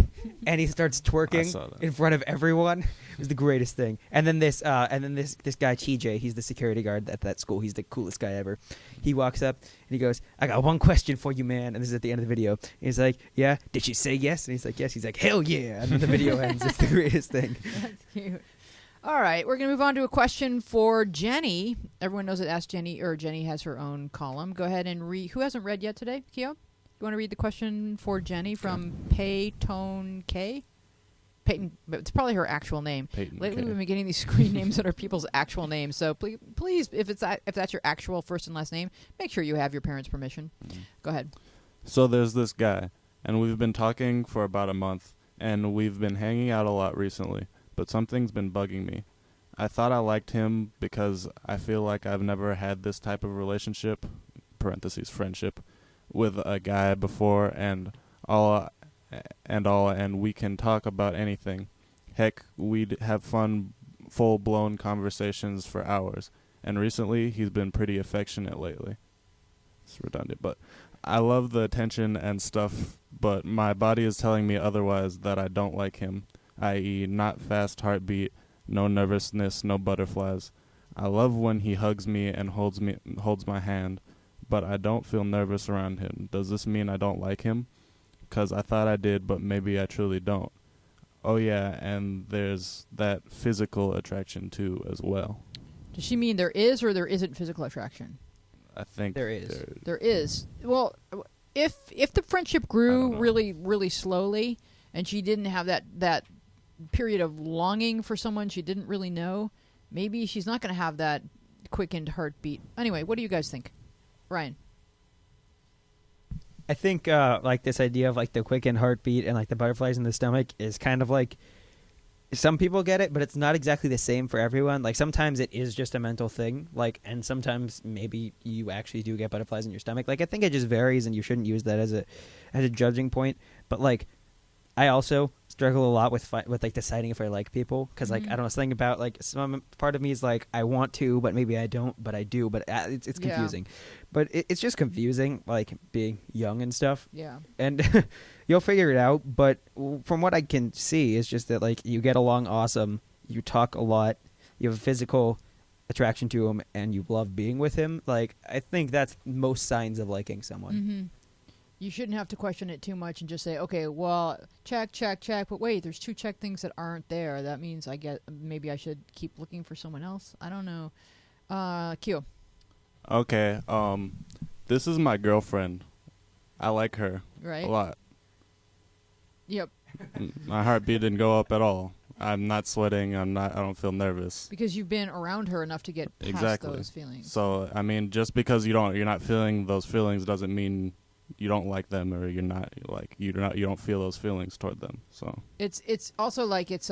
and he starts I twerking saw that. in front of everyone. It was the greatest thing. And then this guy TJ, he's the security guard at that school. He's the coolest guy ever. He walks up and he goes, "I got one question for you, man." And this is at the end of the video. And he's like, "Yeah, did she say yes?" And he's like, "Yes." He's like, "Hell yeah!" And then the video ends. It's the greatest thing. That's cute. All right, we're going to move on to a question for Jenny. Everyone knows that Ask Jenny, or Jenny has her own column. Go ahead and read. Who hasn't read yet today? Keo? You want to read the question for Jenny from Paytone K? Peyton, but it's probably her actual name. Peyton Lately, K. we've been getting these screen names that are people's actual names. So please, if that's your actual first and last name, make sure you have your parents' permission. Go ahead. So there's this guy, and we've been talking for about a month, and we've been hanging out a lot recently, but something's been bugging me. I thought I liked him because I feel like I've never had this type of relationship, parentheses friendship, with a guy before, and we can talk about anything. Heck, we'd have fun, full-blown conversations for hours. And recently, he's been pretty affectionate lately. It's redundant, but I love the attention and stuff, but my body is telling me otherwise, that I don't like him, i.e. not fast heartbeat, no nervousness, no butterflies. I love when he hugs me and holds my hand, but I don't feel nervous around him. Does this mean I don't like him? 'Cause I thought I did, but maybe I truly don't. Oh yeah, and there's that physical attraction too as well. Does she mean there is or there isn't physical attraction? I think There is. There is. Well, if the friendship I don't grew know. really, really slowly, and she didn't have that period of longing for someone she didn't really know, maybe she's not going to have that quickened heartbeat. Anyway, what do you guys think? Ryan? I think like this idea of like the quickened heartbeat and like the butterflies in the stomach is kind of like some people get it, but it's not exactly the same for everyone. Like sometimes it is just a mental thing, like, and sometimes maybe you actually do get butterflies in your stomach. Like I think it just varies, and you shouldn't use that as a judging point. But like I also struggle a lot with like deciding if I like people, because like I don't know, something about like some part of me is like I want to, but maybe I don't, but I do, but it's Yeah. confusing. But it's just confusing, like being young and stuff, Yeah. and you'll figure it out. But from what I can see, it's just that like you get along awesome, you talk a lot, you have a physical attraction to him, and you love being with him. Like I think that's most signs of liking someone. Mm-hmm. You shouldn't have to question it too much and just say, okay, well, check. But wait, there's 2 check things that aren't there. That means maybe I should keep looking for someone else. I don't know. Q. Okay, this is my girlfriend. I like her Right? a lot. Yep. My heartbeat didn't go up at all. I'm not sweating. I don't feel nervous. Because you've been around her enough to get past Exactly. those feelings. So I mean, just because you're not feeling those feelings doesn't mean you don't like them, or you don't feel those feelings toward them. So It's also like it's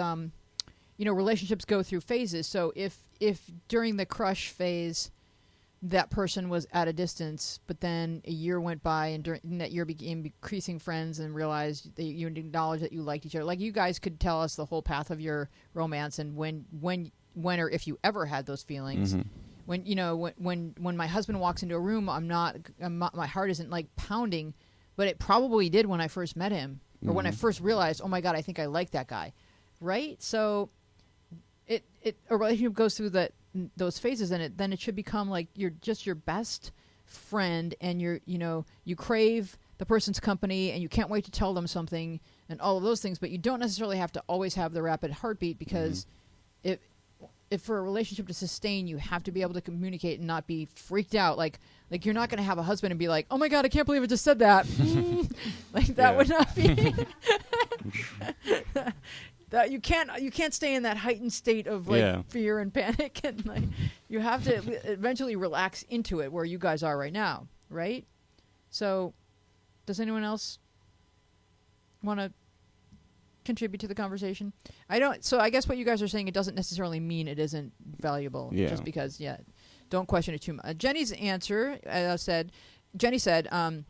relationships go through phases. So if during the crush phase that person was at a distance, but then a year went by and during that year became increasing friends and realized that you acknowledge that you liked each other. Like you guys could tell us the whole path of your romance and when or if you ever had those feelings. Mhm. When my husband walks into a room, I'm not my heart isn't like pounding, but it probably did when I first met him or when I first realized, oh my God, I think I like that guy, right? So a relationship goes through those phases, and then it should become like you're just your best friend, and you crave the person's company, and you can't wait to tell them something, and all of those things. But you don't necessarily have to always have the rapid heartbeat, because if for a relationship to sustain, you have to be able to communicate and not be freaked out. Like you're not going to have a husband and be like, oh my God, I can't believe I just said that. Like that would not be. That you can't stay in that heightened state of like fear and panic, and like you have to eventually relax into it where you guys are right now, right? So, does anyone else want to contribute to the conversation? I don't. So I guess what you guys are saying, it doesn't necessarily mean it isn't valuable, Yeah. just because Don't question it too much. Jenny's answer Jenny said,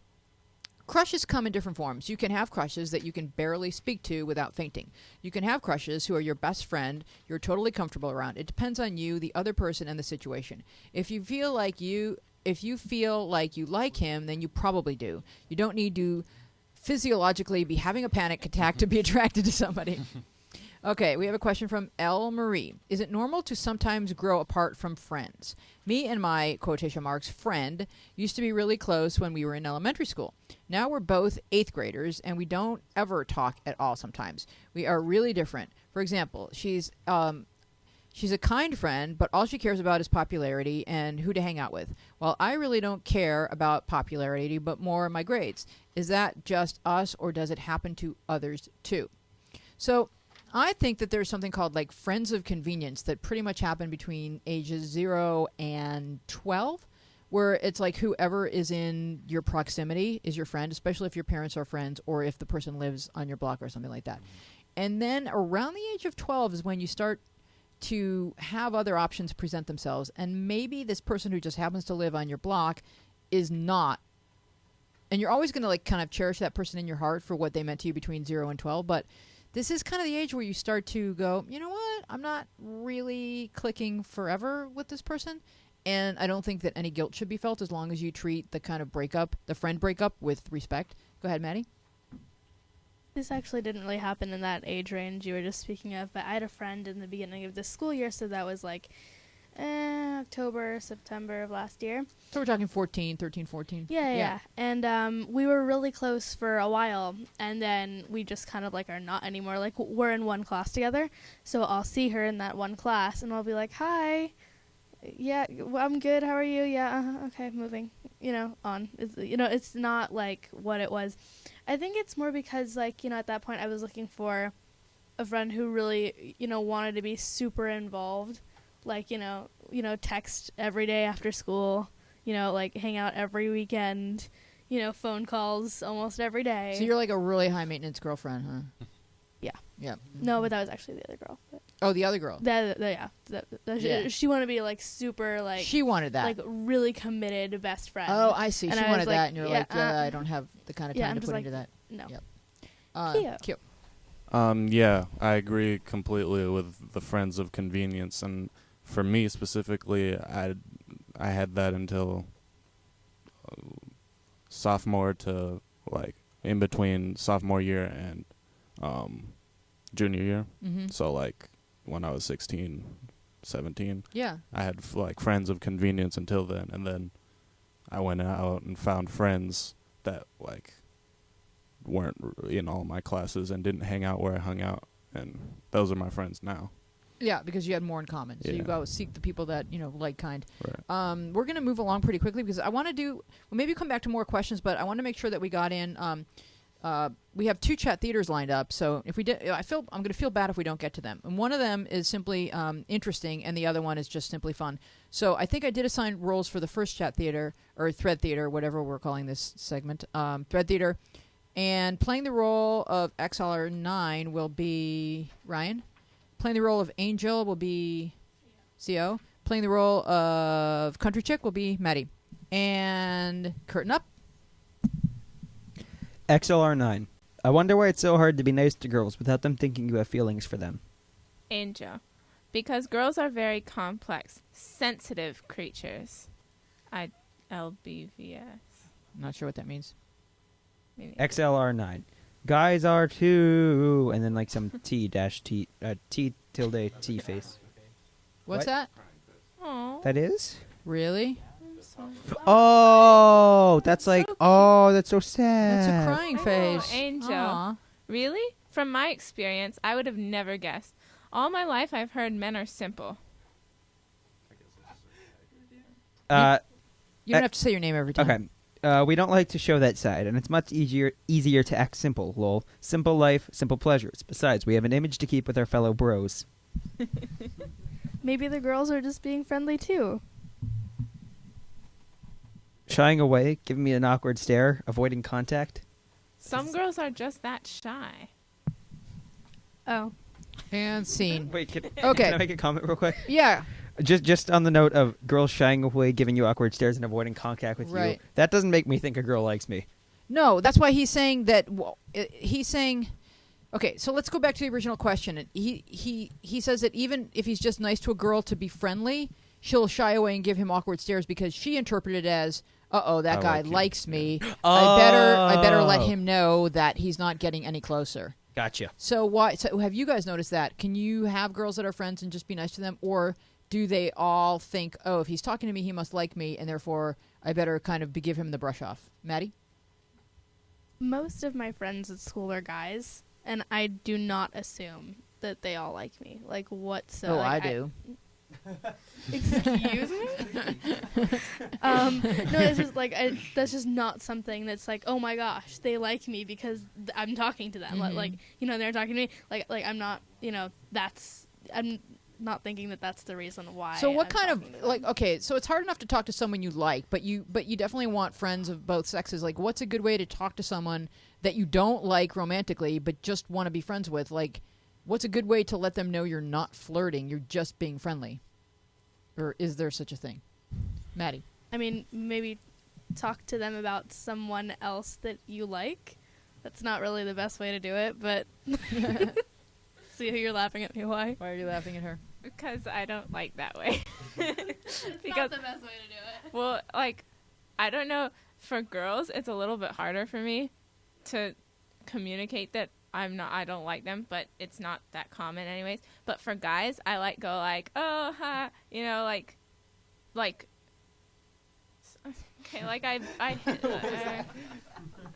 crushes come in different forms. You can have crushes that you can barely speak to without fainting. You can have crushes who are your best friend, you're totally comfortable around. It depends on you, the other person, and the situation. If you feel like you like him, then you probably do. You don't need to physiologically be having a panic attack to be attracted to somebody. Okay, we have a question from L. Marie. Is it normal to sometimes grow apart from friends? Me and my, quotation marks, friend used to be really close when we were in elementary school. Now we're both 8th graders, and we don't ever talk at all sometimes. We are really different. For example, she's a kind friend, but all she cares about is popularity and who to hang out with. Well, I really don't care about popularity, but more my grades. Is that just us, or does it happen to others too? So I think that there's something called like friends of convenience that pretty much happen between ages 0 and 12, where it's like whoever is in your proximity is your friend, especially if your parents are friends or if the person lives on your block or something like that. And then around the age of 12 is when you start to have other options present themselves, and maybe this person who just happens to live on your block is not. And you're always going to like kind of cherish that person in your heart for what they meant to you between 0 and 12, but this is kind of the age where you start to go, you know what, I'm not really clicking forever with this person, and I don't think that any guilt should be felt as long as you treat the kind of breakup, the friend breakup, with respect. Go ahead, Maddie. This actually didn't really happen in that age range you were just speaking of, but I had a friend in the beginning of this school year, so that was like October, September of last year. So we're talking 13, 14. Yeah. And we were really close for a while, and then we just kind of like are not anymore. Like we're in one class together, so I'll see her in that one class, and I'll be like, "Hi, yeah, well, I'm good. How are you? Yeah, okay, moving. On. It's not like what it was. I think it's more because like at that point I was looking for a friend who really wanted to be super involved. Like, text every day after school, like hang out every weekend, phone calls almost every day. So you're like a really high maintenance girlfriend, huh? Yeah. Yeah. No, but that was actually the other girl. But oh, the other girl. Yeah. Yeah. She wanted to be like super like. She wanted that. Like really committed best friend. Oh, I see. And She I wanted was that, and you're like, I don't have the kind of time I'm to just put like, into that. No. Yep. Cute. Yeah, I agree completely with the friends of convenience, and for me specifically, I had that until sophomore to like in between sophomore year and junior year. Mm-hmm. So like when I was 16, 17, Yeah. I had like friends of convenience until then, and then I went out and found friends that like weren't in all my classes and didn't hang out where I hung out, and those are my friends now. Yeah, because you had more in common. So you Yeah. go seek the people that, like kind. Right. We're going to move along pretty quickly because I want to do, well, maybe come back to more questions, but I want to make sure that we got in, we have 2 chat theaters lined up. So if we did, I'm going to feel bad if we don't get to them. And one of them is simply interesting, and the other one is just simply fun. So I think I did assign roles for the first chat theater, or thread theater, whatever we're calling this segment, thread theater. And playing the role of XLR9 will be Ryan. Playing the role of Angel will be CO. Playing the role of Country Chick will be Maddie. And curtain up. XLR9. I wonder why it's so hard to be nice to girls without them thinking you have feelings for them. Angel. Because girls are very complex, sensitive creatures. LBVS. Not sure what that means. Maybe. XLR9. Guys are too, and then like some T tilde T face. What's What? that? Aw, That is? Really? I'm sorry. Oh, that's like, oh, that's so sad. That's a crying face. Oh, Angel. Aw. Really? From my experience, I would have never guessed. All my life, I've heard men are simple. You don't have to say your name every time. Okay. We don't like to show that side, and it's much easier to act simple, lol. Simple life, simple pleasures. Besides, we have an image to keep with our fellow bros. Maybe the girls are just being friendly too. Shying away, giving me an awkward stare, avoiding contact. Some girls are just that shy. Oh. And scene. Wait, can Okay. can I make a comment real quick? Yeah. Just on the note of girls shying away, giving you awkward stares, and avoiding contact with you, Right. that doesn't make me think a girl likes me. No, that's why he's saying that. He's saying, okay. So let's go back to the original question. And he says that even if he's just nice to a girl to be friendly, she'll shy away and give him awkward stares because she interpreted it as, that I guy like you. likes me. Oh. I better let him know that he's not getting any closer. Gotcha. So why? So have you guys noticed that? Can you have girls that are friends and just be nice to them, or do they all think, oh, if he's talking to me, he must like me, and therefore I better kind of give him the brush off? Maddie? Most of my friends at school are guys, and I do not assume that they all like me. Like, what's I like, do. Excuse me? No, it's just like that's just not something that's like, oh my gosh, they like me because I'm talking to them. Mhm. Like, they're talking to me. Like I'm not, I'm not thinking that that's the reason why. So what I'm kind talking to of them. like okay, so it's hard enough to talk to someone you like, but you definitely want friends of both sexes. Like what's a good way to talk to someone that you don't like romantically but just want to be friends with? Like what's a good way to let them know you're not flirting, you're just being friendly? Or is there such a thing? Maddie. I mean, maybe talk to them about someone else that you like. That's not really the best way to do it, but see who you're laughing at me. Why? Why are you laughing at her? Because I don't like that way. Not Because the best way to do it. well, like I don't know, for girls it's a little bit harder for me to communicate that I don't like them, but it's not that common anyways. But for guys, I go like, oh, ha, like, okay, like I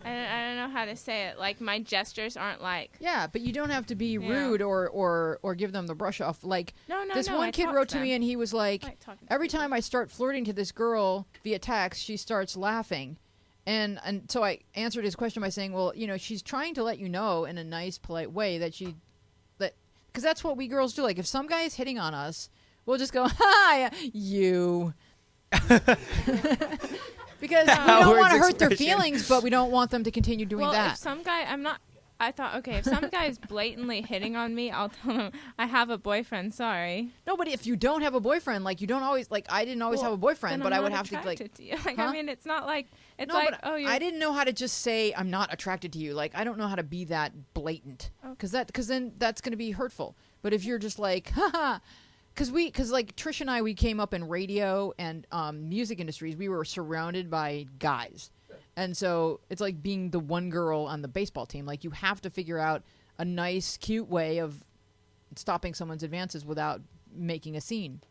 don't know how to say it. Like my gestures aren't like, Yeah, but you don't have to be Yeah. rude or give them the brush off. Like no, this one I kid talk wrote to them. me and he was like, I like talking to every people. time I start flirting to this girl via text, she starts laughing. And so I answered his question by saying, well, she's trying to let you know in a nice, polite way that because that's what we girls do. Like if some guy is hitting on us, we'll just go, hi, you. Because we don't Howard's want to hurt their expression. feelings, but we don't want them to continue doing well, that. if some guy, I thought, okay, if some guy is blatantly hitting on me, I'll tell him I have a boyfriend. Sorry. No, but if you don't have a boyfriend, like you don't always like I didn't always Well, have a boyfriend, then but I'm I would not have to like attracted to you. Like, Huh? I mean, it's not like it's no, like, but oh, you're. I didn't know how to just say I'm not attracted to you. Like I don't know how to be that blatant Oh. because then that's going to be hurtful. But if you're just like haha, because like Trish and I, we came up in radio and music industries. We were surrounded by guys. And so it's like being the one girl on the baseball team. Like you have to figure out a nice, cute way of stopping someone's advances without making a scene.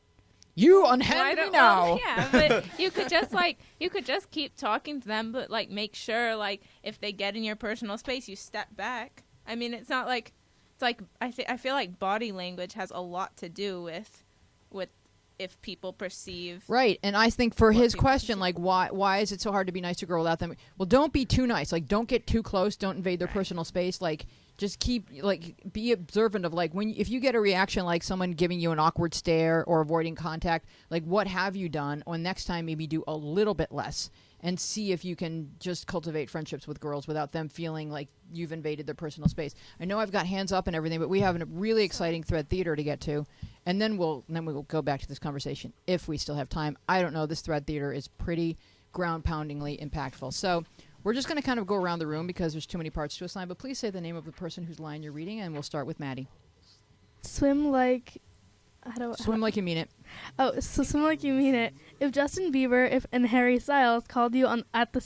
You Well, I unhand me don't- now. well, yeah, but you could just keep talking to them, but like make sure like if they get in your personal space, you step back. I mean, it's not like it's like I feel like body language has a lot to do with if people perceive. Right, and I think for What his people question, perceive. like, why is it so hard to be nice to a girl without them? Well, don't be too nice. Like, don't get too close. Don't invade their personal space. Like, just keep be observant of like if you get a reaction like someone giving you an awkward stare or avoiding contact. Like, what have you done? Or next time, maybe do a little bit less and see if you can just cultivate friendships with girls without them feeling like you've invaded their personal space. I know I've got hands up and everything, but we have a really exciting Thread Theater to get to. And then we'll go back to this conversation if we still have time. I don't know. This Thread Theater is pretty ground-poundingly impactful. So we're just going to kind of go around the room because there's too many parts to a line. But please say the name of the person whose line you're reading, and we'll start with Maddie. Swim like. I don't. Swim like you mean it. Oh, so swim like you mean it. If Justin Bieber and Harry Styles called you on the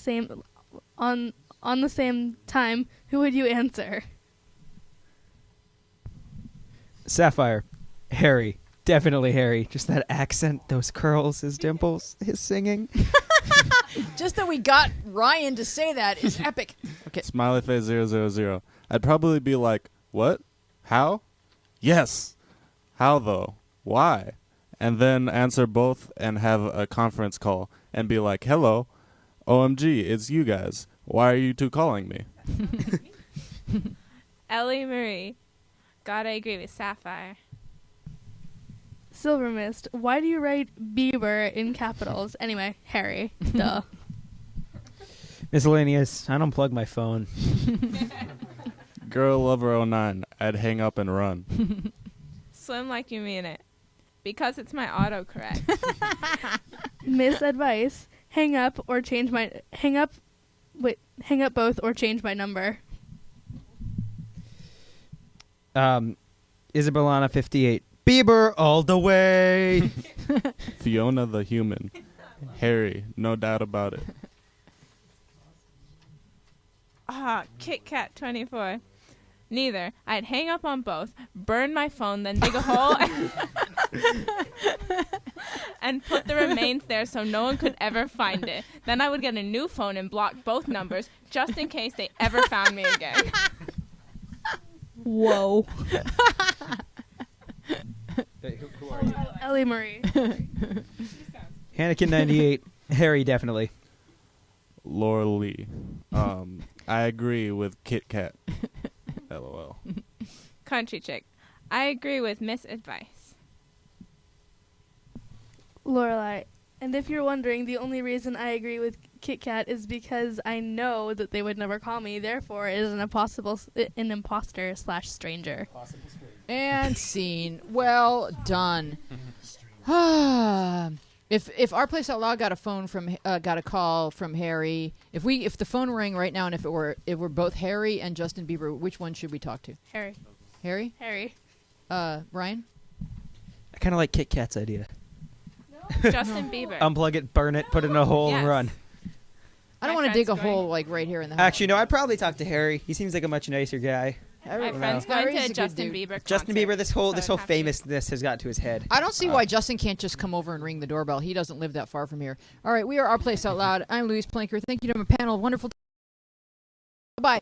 same time, who would you answer? Sapphire. Harry. Definitely Harry. Just that accent, those curls, his dimples, his singing. Just that we got Ryan to say that is epic. Okay. Smiley face 000. I'd probably be like, what? How? Yes. How though? Why? And then answer both and have a conference call and be like, hello, OMG, it's you guys. Why are you two calling me? Ellie Marie. Gotta agree with Sapphire. Silver Mist. Why do you write Bieber in capitals? Anyway, Harry. Duh. Miscellaneous. I don't plug my phone. Girl Lover 09. I'd hang up and run. Swim like you mean it. Because it's my autocorrect. Misadvice. Hang up both or change my number. Isabellana 58. Bieber all the way. Fiona the human. Harry, no doubt about it. Kit Kat 24. Neither. I'd hang up on both, burn my phone, then dig a hole and put the remains there so no one could ever find it. Then I would get a new phone and block both numbers just in case they ever found me again. Whoa. Who are you? Ellie Marie. Hannikin 98. Harry, definitely. Laura Lee. I agree with Kit Kat. LOL. Country chick. I agree with misadvice. Lorelai. And if you're wondering, the only reason I agree with Kit Kat is because I know that they would never call me. Therefore, it is an imposter / stranger. And scene. Well done. If Our Place Out Loud got a call from Harry, if the phone rang right now and if it were both Harry and Justin Bieber, which one should we talk to? Harry. Harry? Harry. Ryan? I kind of like Kit Kat's idea. Justin Bieber. Unplug it, burn it, put it in a hole, and Yes. run. I don't want to dig a hole like right here in the house. Actually, no, I'd probably talk to Harry. He seems like a much nicer guy. My friend's Harry's going a to good Justin dude. Bieber Justin concert, Bieber, this whole so it'd have to be- famousness has got to his head. I don't see why Justin can't just come over and ring the doorbell. He doesn't live that far from here. All right, we are Our Place Out Loud. I'm Louise Planker. Thank you to my panel of wonderful. Bye.